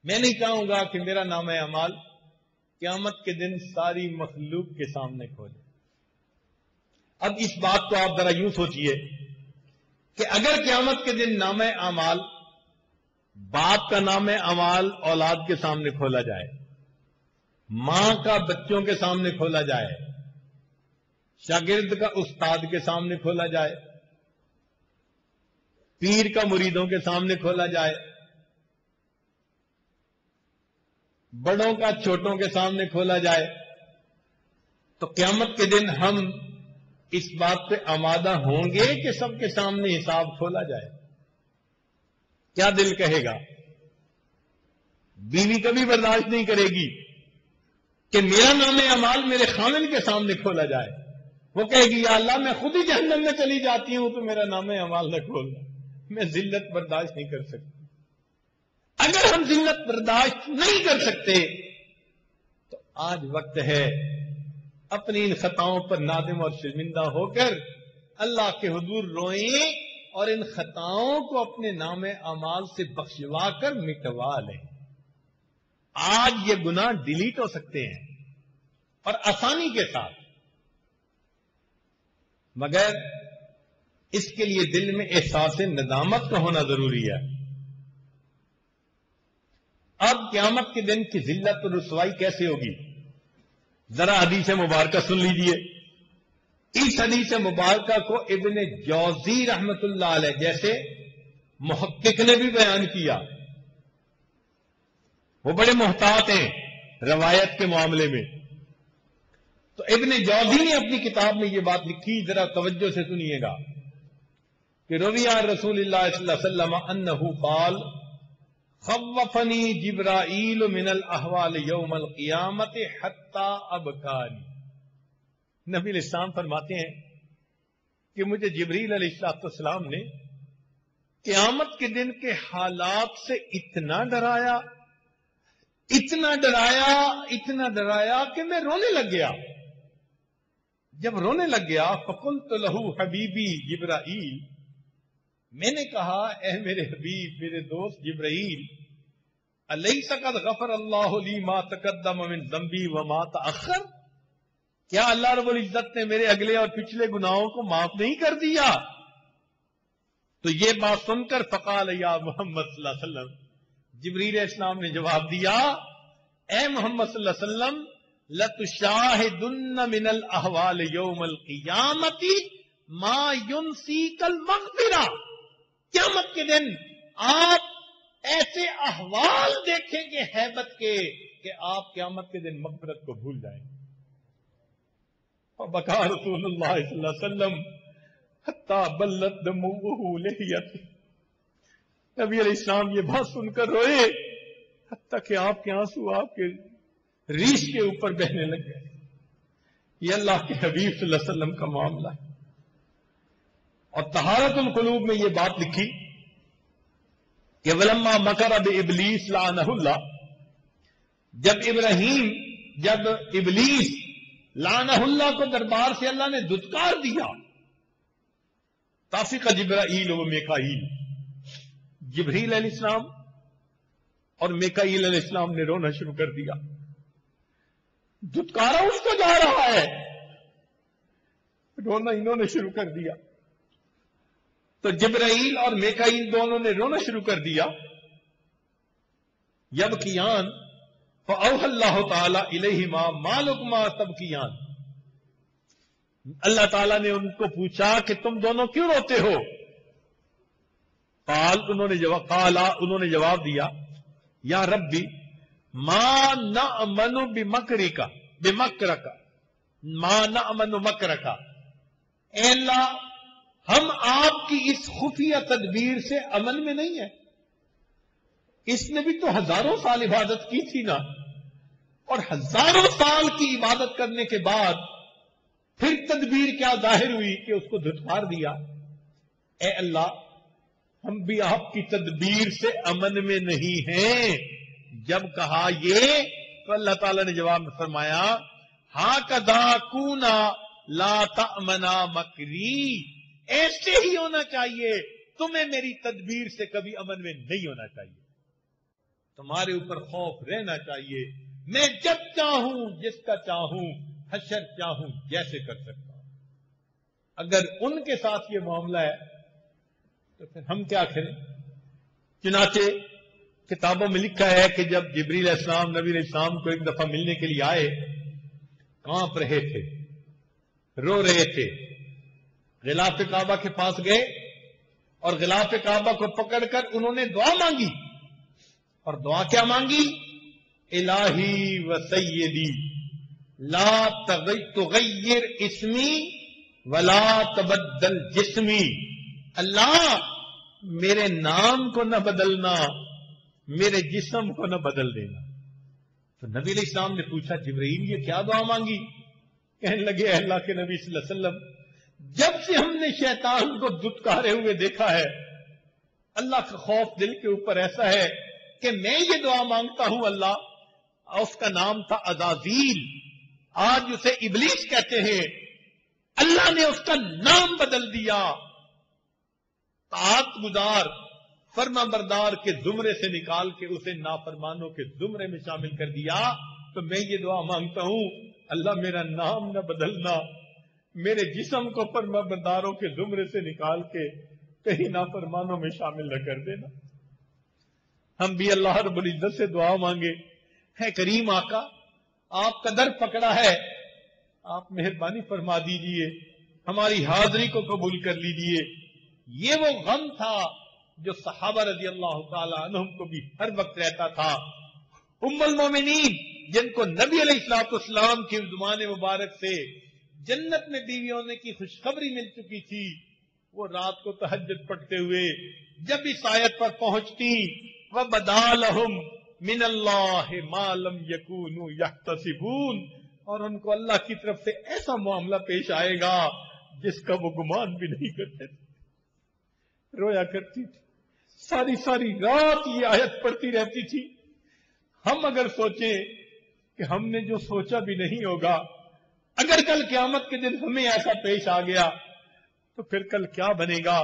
میں نہیں چاہوں گا کہ میرا نام اعمال قیامت کے دن ساری مخلوق کے سامنے کھولے. اب اس بات کو آپ ذرا یوں سوچئے کہ اگر قیامت کے دن نام اعمال، باپ کا نام اعمال اولاد کے سامنے کھولا جائے، ماں کا بچوں کے سامنے کھولا جائے، شاگرد کا استاد کے سامنے کھولا جائے، پیر کا مریدوں کے سامنے کھولا جائے، بڑوں کا چھوٹوں کے سامنے کھولا جائے، تو قیامت کے دن ہم اس بات پہ آمادہ ہوں گے کہ سب کے سامنے حساب کھولا جائے؟ کیا دل کہے گا؟ بیوی کبھی برداشت نہیں کرے گی کہ میرا نام اعمال میرے خامن کے سامنے کھولا جائے. وہ کہے گی یا اللہ میں خود ہی جہنم میں چلی جاتی ہوں تو میرا نام اعمال نہ کھولنا، میں ذلت برداشت نہیں کر سکتی. اگر ہم ذلت برداشت نہیں کر سکتے تو آج وقت ہے اپنی ان خطاؤں پر نادم اور شرمندہ ہو کر اللہ کے حضور روئیں اور ان خطاؤں کو اپنے نام اعمال سے بخشوا کر مٹوا لیں. آج یہ گناہ ڈیلیٹ ہو سکتے ہیں اور آسانی کے ساتھ، مگر اس کے لیے دل میں احساس ندامت کا ہونا ضروری ہے. اب قیامت کے دن کی ذلت اور رسوائی کیسے ہوگی؟ ذرا حدیث مبارکہ سن لیجئے. اس حدیث مبارکہ کو ابن جوزی رحمت اللہ علیہ جیسے محقق نے بھی بیان کیا. وہ بڑے محتاط ہیں روایت کے معاملے میں. تو ابن جوزی نے اپنی کتاب میں یہ بات لکھی، ذرا توجہ سے سنیے گا کہ روی عن رسول اللہ صلی اللہ علیہ وسلم انہ قال خوفنی جبرائیل من الاحوال یوم القیامت حتی ابکانی. نبی علیہ السلام فرماتے ہیں کہ مجھے جبریل علیہ السلام نے قیامت کے دن کے حالات سے اتنا ڈرایا کہ میں رونے لگ گیا. جب رونے لگ گیا فقلت لہ حبیبی جبرائیل، میں نے کہا اے میرے حبیب، میرے دوست جبرائیل، الیس قد غفر اللہ لی ما تقدم من ذنبی وما تأخر، کیا اللہ رب العزت نے میرے اگلے اور پچھلے گناہوں کو معاف نہیں کر دیا؟ تو یہ بات سن کر فقال یا محمد صلی اللہ علیہ وسلم، جبریل علیہ السلام نے جواب دیا اے محمد صلی اللہ علیہ وسلم لَتُشَاهِدُنَّ مِنَ الْأَحْوَالِ يَوْمَ الْقِيَامَةِ مَا يُنْسِيكَ الْمَغْفِرَةَ، قیامت کے دن آپ ایسے احوال دیکھیں گے ہیبت کے کہ آپ قیامت کے دن مغفرت کو بھول جائیں گے. فبکا رسول اللہ صلی اللہ علیہ وسلم حتی بلت دموعہ لحیتہ، نبی علیہ السلام یہ بات سن کر روئے حتیٰ کہ آپ کے آنسو آپ کے ریش کے اوپر بہنے لگ گئے. یہ اللہ کے حبیب صلی اللہ علیہ وسلم کا معاملہ ہے. اور طہارت القلوب میں یہ بات لکھی کہ ولما مکر بابلیس لعنہ اللہ، جب ابلیس لعنہ اللہ کو دربار سے اللہ نے دھتکار دیا، طافق جبرائیل و میکائیل، جبریل علیہ السلام اور میکائیل علیہ السلام نے رونا شروع کر دیا. دھتکارا اس کو جا رہا ہے، رونا انہوں نے شروع کر دیا. تو جبرائیل اور میکائیل دونوں نے رونا شروع کر دیا. یبکیان فاوحى اللہ تعالی الیہما ما لکما تبکیان، اللہ تعالیٰ نے ان کو پوچھا کہ تم دونوں کیوں روتے ہو؟ انہوں نے جواب دیا یا ربی ما نأمن بمکرک ما نأمن مکرک، اے اللہ ہم آپ کی اس خفیہ تدبیر سے امن میں نہیں ہیں. اس نے بھی تو ہزاروں سال عبادت کی تھی نا، اور ہزاروں سال کی عبادت کرنے کے بعد پھر تدبیر کیا ظاہر ہوئی کہ اس کو دھتکار دیا. اے اللہ ہم بھی آپ کی تدبیر سے امن میں نہیں ہیں. جب کہا یہ تو اللہ تعالیٰ نے جواب میں فرمایا ہاکذا کونا لا تأمنا مکری، ایسے ہی ہونا چاہیے، تمہیں میری تدبیر سے کبھی امن میں نہیں ہونا چاہیے، تمہارے اوپر خوف رہنا چاہیے. میں جب چاہوں جس کا چاہوں حشر چاہوں جیسے کر سکتا ہوں. اگر ان کے ساتھ یہ معاملہ ہے تو پھر ہم کیا کریں؟ چنانچہ کتابوں میں لکھا ہے کہ جب جبریل علیہ السلام نبی علیہ السلام کو ایک دفعہ ملنے کے لیے آئے، کانپ رہے تھے، رو رہے تھے، غلاف کعبہ کے پاس گئے اور غلاف کعبہ کو پکڑ کر انہوں نے دعا مانگی، اور دعا کیا مانگی؟ الہی و سیدی لا تغیر اسمی ولا تبدل جسمی، اللہ میرے نام کو نہ بدلنا، میرے جسم کو نہ بدل دینا۔ تو نبی علیہ السلام نے پوچھا جبرائیل یہ کیا دعا مانگی؟ کہنے لگے اے اللہ کے نبی صلی اللہ علیہ وسلم، جب سے ہم نے شیطان کو دھتکارے ہوئے دیکھا ہے، اللہ کا خوف دل کے اوپر ایسا ہے کہ میں یہ دعا مانگتا ہوں اللہ، اس کا نام تھا عزازیل، آج اسے ابلیس کہتے ہیں، اللہ نے اس کا نام بدل دیا، طاعت گزار فرما بردار کے زمرے سے نکال کے اسے نافرمانوں کے زمرے میں شامل کر دیا۔ تو میں یہ دعا مانگتا ہوں اللہ میرا نام نہ بدلنا، میرے جسم کو فرما برداروں کے زمرے سے نکال کے کہیں نافرمانوں میں شامل نہ کر دینا۔ ہم بھی اللہ رب العزت سے دعا مانگے، ہے کریم آقا آپ کا در پکڑا ہے، آپ مہربانی فرما دیجئے، ہماری حاضری کو قبول کر لیجئے۔ یہ وہ غم تھا جو صحابہ رضی اللہ تعالی عنہم کو بھی ہر وقت رہتا تھا۔ ام المومنین جن کو نبی علیہ الصلوۃ والسلام کی زبان مبارک سے جنت میں بیوی ہونے کی خوشخبری مل چکی تھی، وہ رات کو تہجد پڑھتے ہوئے جب اس آیت پر پہنچتی وَبَدَا لَهُم مِّنَ اللَّهِ مَا لَمْ يَكُونُوا يَحْتَسِبُونَ، اور ان کو اللہ کی طرف سے ایسا معاملہ پیش آئے گا جس کا وہ گمان بھی نہیں کرتے تھے۔ رویا کرتی تھی، ساری ساری رات یہ آیت پڑھتی رہتی تھی۔ ہم اگر سوچیں کہ ہم نے جو سوچا بھی نہیں ہوگا، اگر کل قیامت کے دن ہمیں ایسا پیش آ گیا تو پھر کل کیا بنے گا؟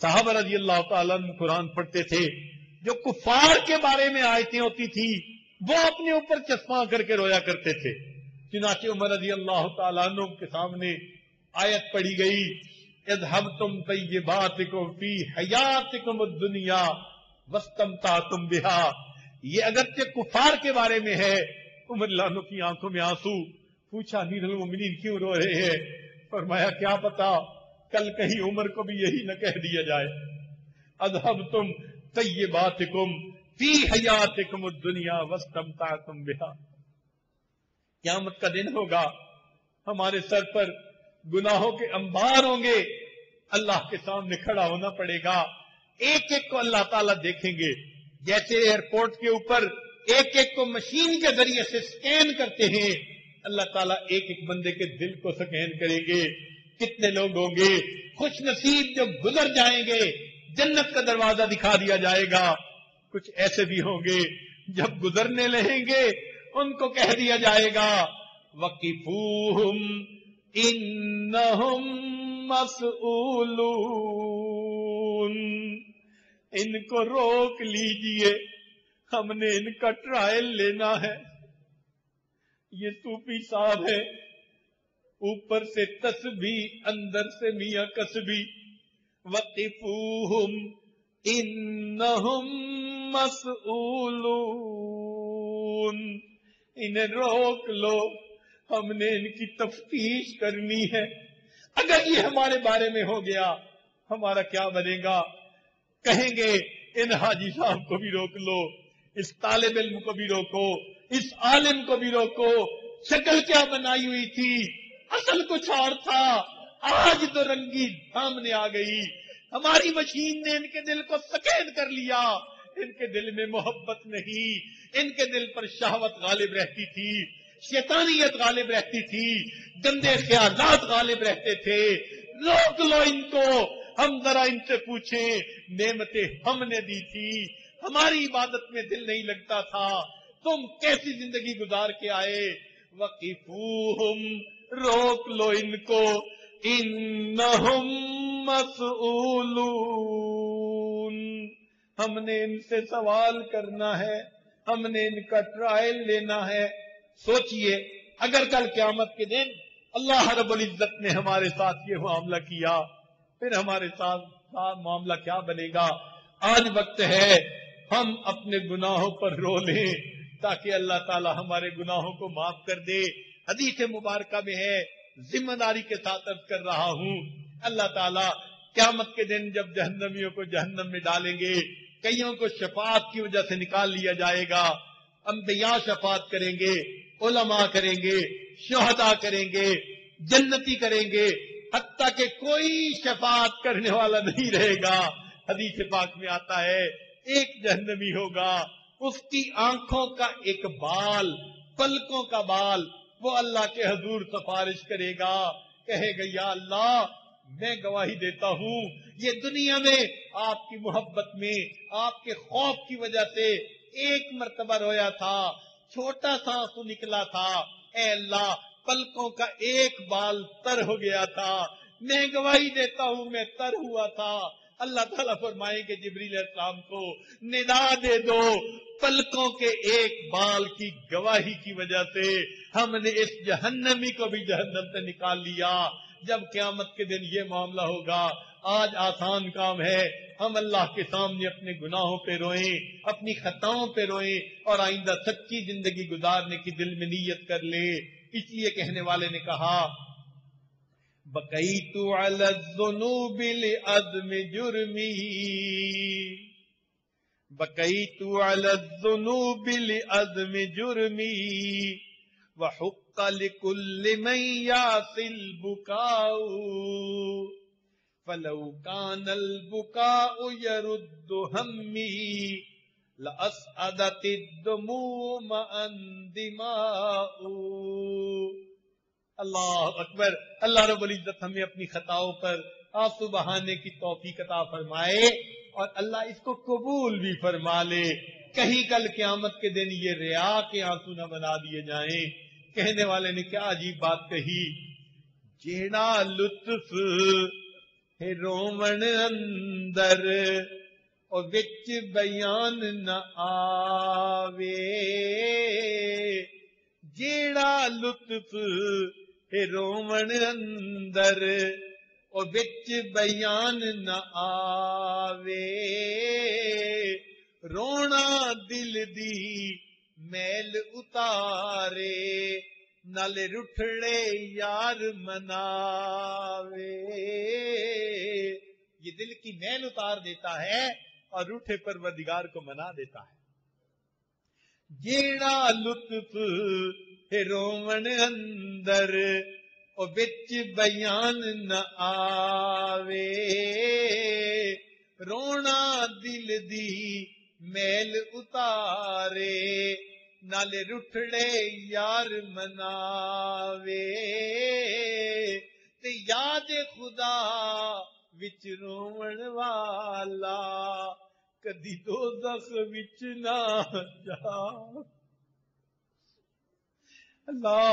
صحابہ رضی اللہ تعالیٰ عنہ قرآن پڑھتے تھے، جو کفار کے بارے میں آیتیں ہوتی تھی وہ اپنے اوپر چسپاں کر کے رویا کرتے تھے۔ چنانچہ عمر رضی اللہ تعالیٰ عنہ کے سامنے آیت پڑھی گئی اذهبتم طیباتکم فی حیاتکم الدنیا واستمتعتم بها، یہ اگرچہ کفار کے بارے میں ہے۔ عمر اللہ عنہ کی آنکھوں میں آنسو، پوچھا امیر المومنین کیوں رو رہے ہیں؟ فرمایا کیا پتا کل کہیں عمر کو بھی یہی نہ کہہ دیا جائے، اذهبتم طیباتکم فی حیاتکم الدنیا واستمتعتم بها۔ قیامت کا دن ہوگا، ہمارے سر پر گناہوں کے انبار ہوں گے، اللہ کے سامنے کھڑا ہونا پڑے گا، ایک ایک کو اللہ تعالیٰ دیکھیں گے، جیسے ایئرپورٹ کے اوپر ایک ایک کو مشین کے ذریعے سے سکین کرتے ہیں، اللہ تعالیٰ ایک ایک بندے کے دل کو سکین کریں گے۔ کتنے لوگ ہوں گے خوش نصیب جو گزر جائیں گے، جنت کا دروازہ دکھا دیا جائے گا، کچھ ایسے بھی ہوں گے جب گزرنے لگیں گے ان کو کہہ دیا جائے گا وَقِفُوهُمْ إِنَّهُمْ مَسْئُولُونَ، ان کو روک لیجئے، ہم نے ان کا ٹرائل لینا ہے۔ یہ صوفی صاحب ہے، اوپر سے تسبیح اندر سے میاں کسبی۔ وَقِفُوهُمْ إِنَّهُمْ مَسْئُولُونَ، انہیں روک لو، ہم نے ان کی تفتیش کرنی ہے۔ اگر یہ ہمارے بارے میں ہو گیا ہمارا کیا بنے گا؟ کہیں گے ان حاجی صاحب کو بھی روک لو، اس طالب علم کو بھی روکو، اس عالم کو بھی روکو، شکل کیا بنائی ہوئی تھی، اصل کچھ اور تھا، آج تو رنگی سامنے آ گئی۔ ہماری مشین نے ان کے دل کو سکین کر لیا، ان کے دل میں محبت نہیں، ان کے دل پر شہوت غالب رہتی تھی، شیطانیت غالب رہتی تھی، گندے خیالات غالب رہتے تھے۔ روک لو ان کو، ہم ذرا ان سے پوچھیں نعمتیں ہم نے دی تھی، ہماری عبادت میں دل نہیں لگتا تھا، تم کیسی زندگی گزار کے آئے؟ وَقِفُوهُمْ، روک لو ان کو، إِنَّهُمْ مَسْئُولُونَ، ہم نے ان سے سوال کرنا ہے، ہم نے ان کا ٹرائل لینا ہے۔ سوچئے اگر کل قیامت کے دن اللہ رب العزت نے ہمارے ساتھ یہ معاملہ کیا، پھر ہمارے ساتھ معاملہ کیا بنے گا؟ آج وقت ہے ہم اپنے گناہوں پر رو لیں تاکہ اللہ تعالی ہمارے گناہوں کو معاف کر دے۔ حدیث مبارکہ میں ہے، ذمہ داری کے ساتھ عرض کر رہا ہوں، اللہ تعالی قیامت کے دن جب جہنمیوں کو جہنم میں ڈالیں گے، کئیوں کو شفاعت کی وجہ سے نکال لیا جائے گا، انبیاء شفاعت کریں گے، علماء کریں گے، شہداء کریں گے، جنتی کریں گے، حتیٰ کہ کوئی شفاعت کرنے والا نہیں رہے گا۔ حدیث پاک میں آتا ہے ایک جہنمی ہوگا، اس کی آنکھوں کا ایک بال، پلکوں کا بال، وہ اللہ کے حضور سفارش کرے گا، کہے گا یا اللہ میں گواہی دیتا ہوں یہ دنیا میں آپ کی محبت میں، آپ کے خوف کی وجہ سے ایک مرتبہ رویا تھا، چھوٹا سا آنسو نکلا تھا، اے اللہ پلکوں کا ایک بال تر ہو گیا تھا، میں گواہی دیتا ہوں میں تر ہوا تھا۔ اللہ تعالیٰ فرمائیں کہ جبریل علیہ السلام کو ندا دے دو، پلکوں کے ایک بال کی گواہی کی وجہ سے ہم نے اس جہنمی کو بھی جہنم سے نکال لیا۔ جب قیامت کے دن یہ معاملہ ہوگا، آج آسان کام ہے، ہم اللہ کے سامنے اپنے گناہوں پہ روئیں، اپنی خطاؤں پہ روئیں اور آئندہ سچی زندگی گزارنے کی دل میں نیت کر لے۔ اس لیے کہنے والے نے کہا بقیت علی الذنوب لعظم جرمی، بقیت علی الذنوب لعظم جرمی وحق لكل من يعصي البكاء فلو كان البكاء يرد همي لأسعدت الدموع مع الدماء۔ اللہ اکبر۔ اللہ رب العزت ہمیں اپنی خطاؤں پر آنسو بہانے کی توفیق عطا فرمائے اور اللہ اس کو قبول بھی فرما لے۔ کہیں کل قیامت کے دن یہ ریا کے آنسو نہ بنا دیے جائیں۔ کہنے والے نے کیا عجیب بات کہی، جیڑا لطف ہے رومن اندر اور وچ بیان نہ آوے، جیڑا لطف ہے رومن اندر اور وچ بیان نہ آوے، رونا دل دی میل اتارے نالے رٹھڑے یار مناوے۔ یہ دل کی میل اتار دیتا ہے اور روٹھے پروردگار کو منا دیتا ہے۔ جیڑا لطف ہے رومن اندر اور وچ بیان نہ آوے، رونا دل دی میل اتارے نالے رٹھڑے یار مناوے، تے یاد خدا وچ رومن والا کدی دوزخ وچ نہ جا۔ اللہ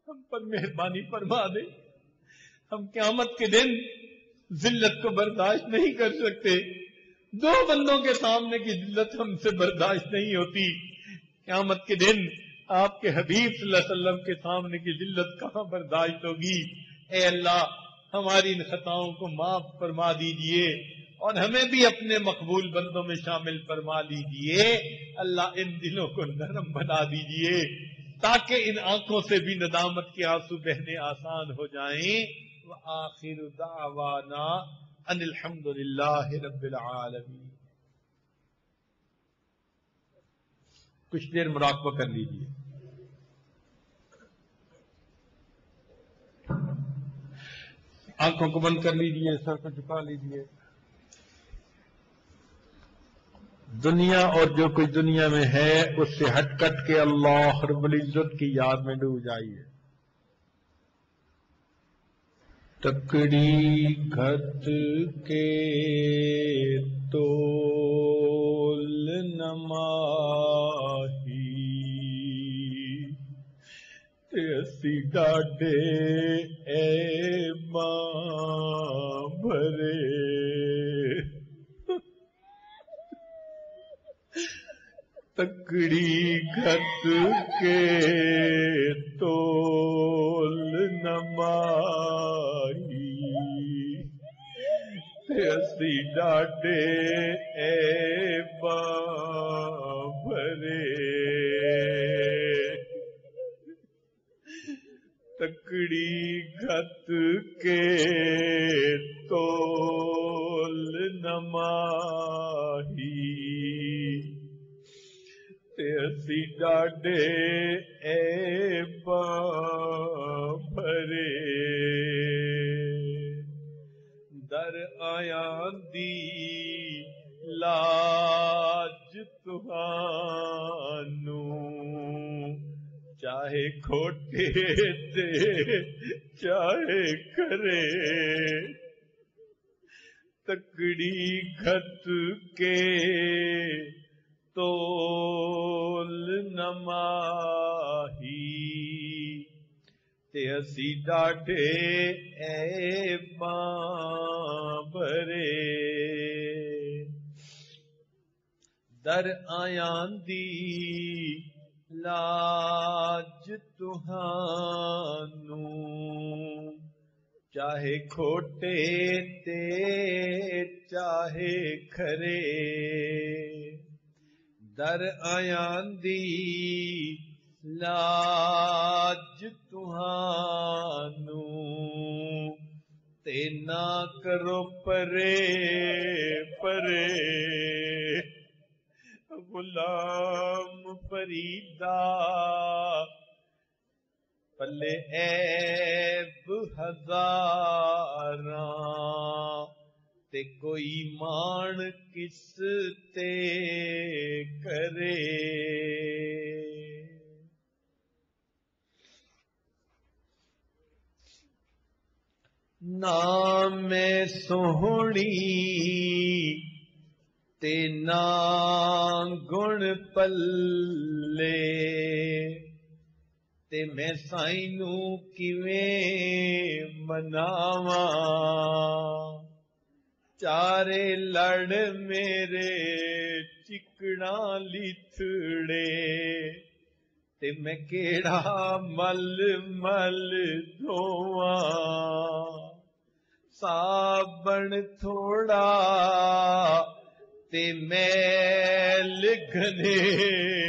ہم پر مہربانی فرما دے، ہم قیامت کے دن ذلت کو برداشت نہیں کر سکتے، دو بندوں کے سامنے کی ذلت ہم سے برداشت نہیں ہوتی، قیامت کے دن آپ کے حبیب صلی اللہ علیہ وسلم کے سامنے کی ذلت کہاں برداشت ہوگی۔ اے اللہ ہماری ان خطاؤں کو معاف فرما دیجئے اور ہمیں بھی اپنے مقبول بندوں میں شامل فرما لیجئے۔ اللہ ان دلوں کو نرم بنا دیجئے تاکہ ان آنکھوں سے بھی ندامت کے آنسو بہنے آسان ہو جائیں۔ وآخر دعوانا ان الحمد للہ رب العالمین۔ کچھ دیر مراقبہ کر لیجئے۔ آنکھوں کو بند کر لیجئے، سر کو جھکا لیجئے۔ دنیا اور جو کچھ دنیا میں ہے اس سے ہٹ کٹ کے اللہ رب العزت کی یاد میں ڈوب جائیے۔ تکڑی گھت کے تول نماہی تے اسی ڈاڈے اے ماں بھرے، تکڑی گھت کے تول نماہی تے اسی ڈاڈے اے ماں بھرے، تکڑی گھت کے تول نماہی تے اسی ڈاڈے عیباں بھرے در آیاں دی لاج تہانوں چاہے کھوٹے تے چاہے کھرے تکڑی گھت کے تول نماہی تے اسی ڈاڈے عیباں بھرے در آیاں دی لاج تہانوں چاہے کھوٹے تے چاہے کھرے در آیاں دی لاج تہانوں تے نہ کرو پرے پرے غلام فریدا پلے عیب ہزاراں تے کوئی مان کس تے کرے نام سوہنی تے نا گن پلے تے میں سائیں نوں کیویں مناواں چارے لڑ میرے چکڑا لتھڑے تے میں کیڑا مل مل دھواں صابن تھوڑا تے میل گھنیری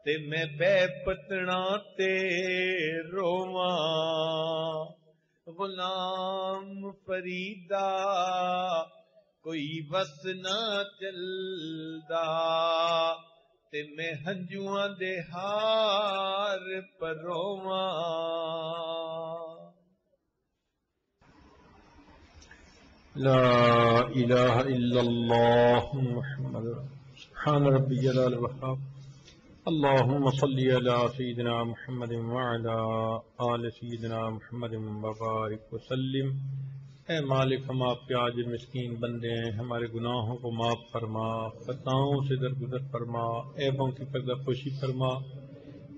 تے میں بے پتنا تے رواں غلام فریدا کوئی بس نہ چلدا تے میں ہنجواں دے ہار پرواں لا الہ الا اللہ محمد سبحان ربی جلال وحاب اللہم صلی علی سیدنا محمد وعلی آل سیدنا محمد وبارک وسلم۔ اے مالک، ہم آپ کے عاجز مسکین بندے ہیں، ہمارے گناہوں کو معاف فرما، خطاؤں سے درگزر فرما، عیبوں کی پردہ پوشی فرما۔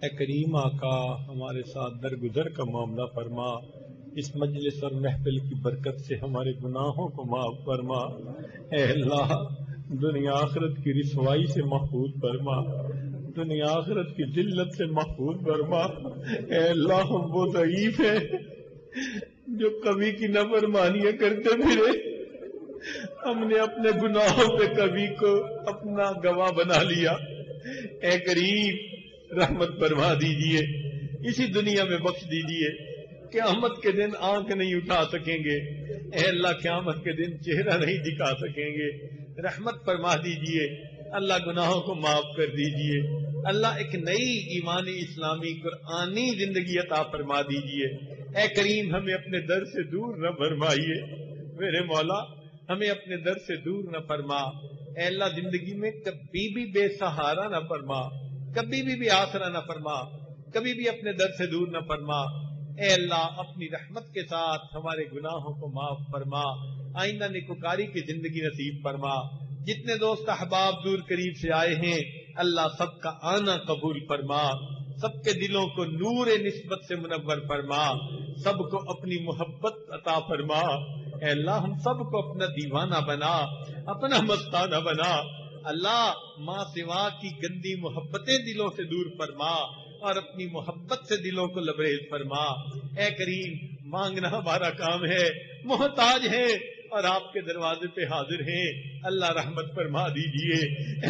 اے کریم آقا، ہمارے ساتھ درگزر کا معاملہ فرما، اس مجلس اور محفل کی برکت سے ہمارے گناہوں کو معاف فرما۔ اے اللہ، دنیا آخرت کی رسوائی سے محفوظ فرما، دنیا آخرت کی ذلت سے محفوظ فرما۔ اے اللہ، ہم وہ ضعیف ہیں جو کبھی کی نافرمانیاں کرتے پھرے، ہم نے اپنے گناہوں پہ کبھی کو اپنا گواہ بنا لیا۔ اے کریم، رحمت فرما دیجئے، اسی دنیا میں بخش دیجئے، قیامت کے دن آنکھ نہیں اٹھا سکیں گے۔ اے اللہ، قیامت کے دن چہرہ نہیں دکھا سکیں گے، رحمت فرما دیجئے۔ اللہ، گناہوں کو معاف کر دیجئے۔ اللہ، ایک نئی ایمانی اسلامی قرآنی زندگی عطا فرما دیجئے۔ اے کریم، ہمیں اپنے در سے دور نہ فرمائیے، میرے مولا، ہمیں اپنے در سے دور نہ فرما۔ اے اللہ، زندگی میں کبھی بھی بے سہارا نہ فرما، کبھی بھی آسرا نہ فرما، کبھی بھی اپنے در سے دور نہ فرما۔ اے اللہ، اپنی رحمت کے ساتھ ہمارے گناہوں کو معاف فرما، آئندہ نیکوکاری کی زندگی نصیب فرما۔ جتنے دوست احباب دور قریب سے آئے ہیں، اللہ سب کا آنا قبول فرما، سب کے دلوں کو نور نسبت سے منور فرما، سب کو اپنی محبت عطا فرما۔ اے اللہ، ہم سب کو اپنا دیوانہ بنا، اپنا مستانہ بنا۔ اللہ، ماں سوا کی گندی محبتیں دلوں سے دور فرما اور اپنی محبت سے دلوں کو لبریز فرما۔ اے کریم، مانگنا ہمارا کام ہے، محتاج ہے اور آپ کے دروازے پہ حاضر ہیں۔ اللہ، رحمت فرما دیجئے۔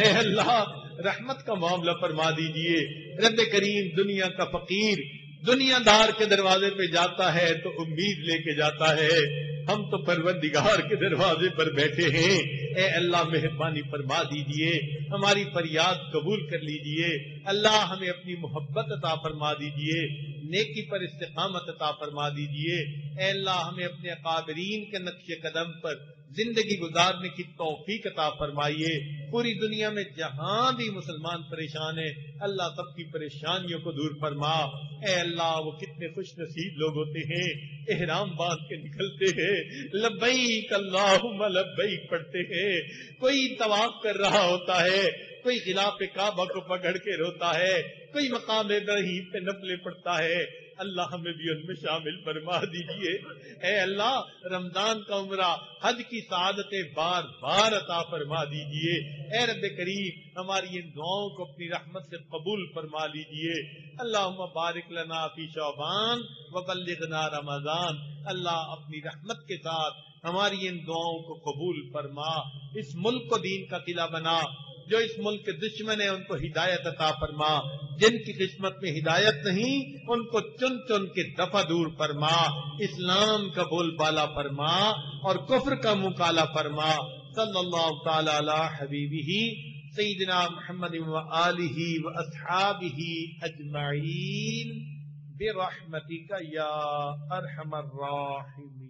اے اللہ، رحمت کا معاملہ فرما دیجئے۔ رب کریم، دنیا کا فقیر، دنیا دار کے دروازے پہ جاتا ہے تو امید لے کے جاتا ہے، ہم تو پروردگار کے دروازے پر بیٹھے ہیں۔ اے اللہ مہربانی فرما دیجئے، ہماری فریاد قبول کر لیجئے، اللہ ہمیں اپنی محبت عطا فرما دیجئے، نیکی پر استقامت عطا فرما دیجئے۔ اے اللہ ہمیں اپنے اکابرین کے نقش قدم پر زندگی گزارنے کی توفیق عطا فرمائیے۔ پوری دنیا میں جہاں بھی مسلمان پریشان ہیں، اللہ سب کی پریشانیوں کو دور فرما۔ اے اللہ وہ کتنے خوش نصیب لوگ ہوتے ہیں، احرام باندھ کے نکلتے ہیں، لبیک اللہم لبیک پڑھتے ہیں، کوئی طواف کر رہا ہوتا ہے، کوئی غلاف کعبہ کو پکڑ کے روتا ہے، کوئی مقام ابراہیم پہ نفلیں پڑھتا ہے۔ اللہ ہمیں بھی ان میں شامل فرما دیجئے۔ اے اللہ رمضان کا عمرہ، حج کی سعادتیں بار بار عطا فرما دیجئے۔ اے رب کریم ہماری ان دعاؤں کو اپنی رحمت سے قبول فرما لیجئے۔ اللہم بارک لنا فی شعبان وبلغنا رمضان۔ اللہ اپنی رحمت کے ساتھ ہماری ان دعاؤں کو قبول فرما، اس ملک کو دین کا قلعہ بنا، جو اس ملک کے دشمن ہیں ان کو ہدایت عطا فرما، جن کی قسمت میں ہدایت نہیں ان کو چن چن کے دفع دور فرما، اسلام کا بول بالا فرما اور کفر کا مکالا فرما۔ صلی اللہ تعالی علی حبیبہ سیدنا محمد وآلہ واصحابہ اجمعین برحمتک یا ارحم الراحمین۔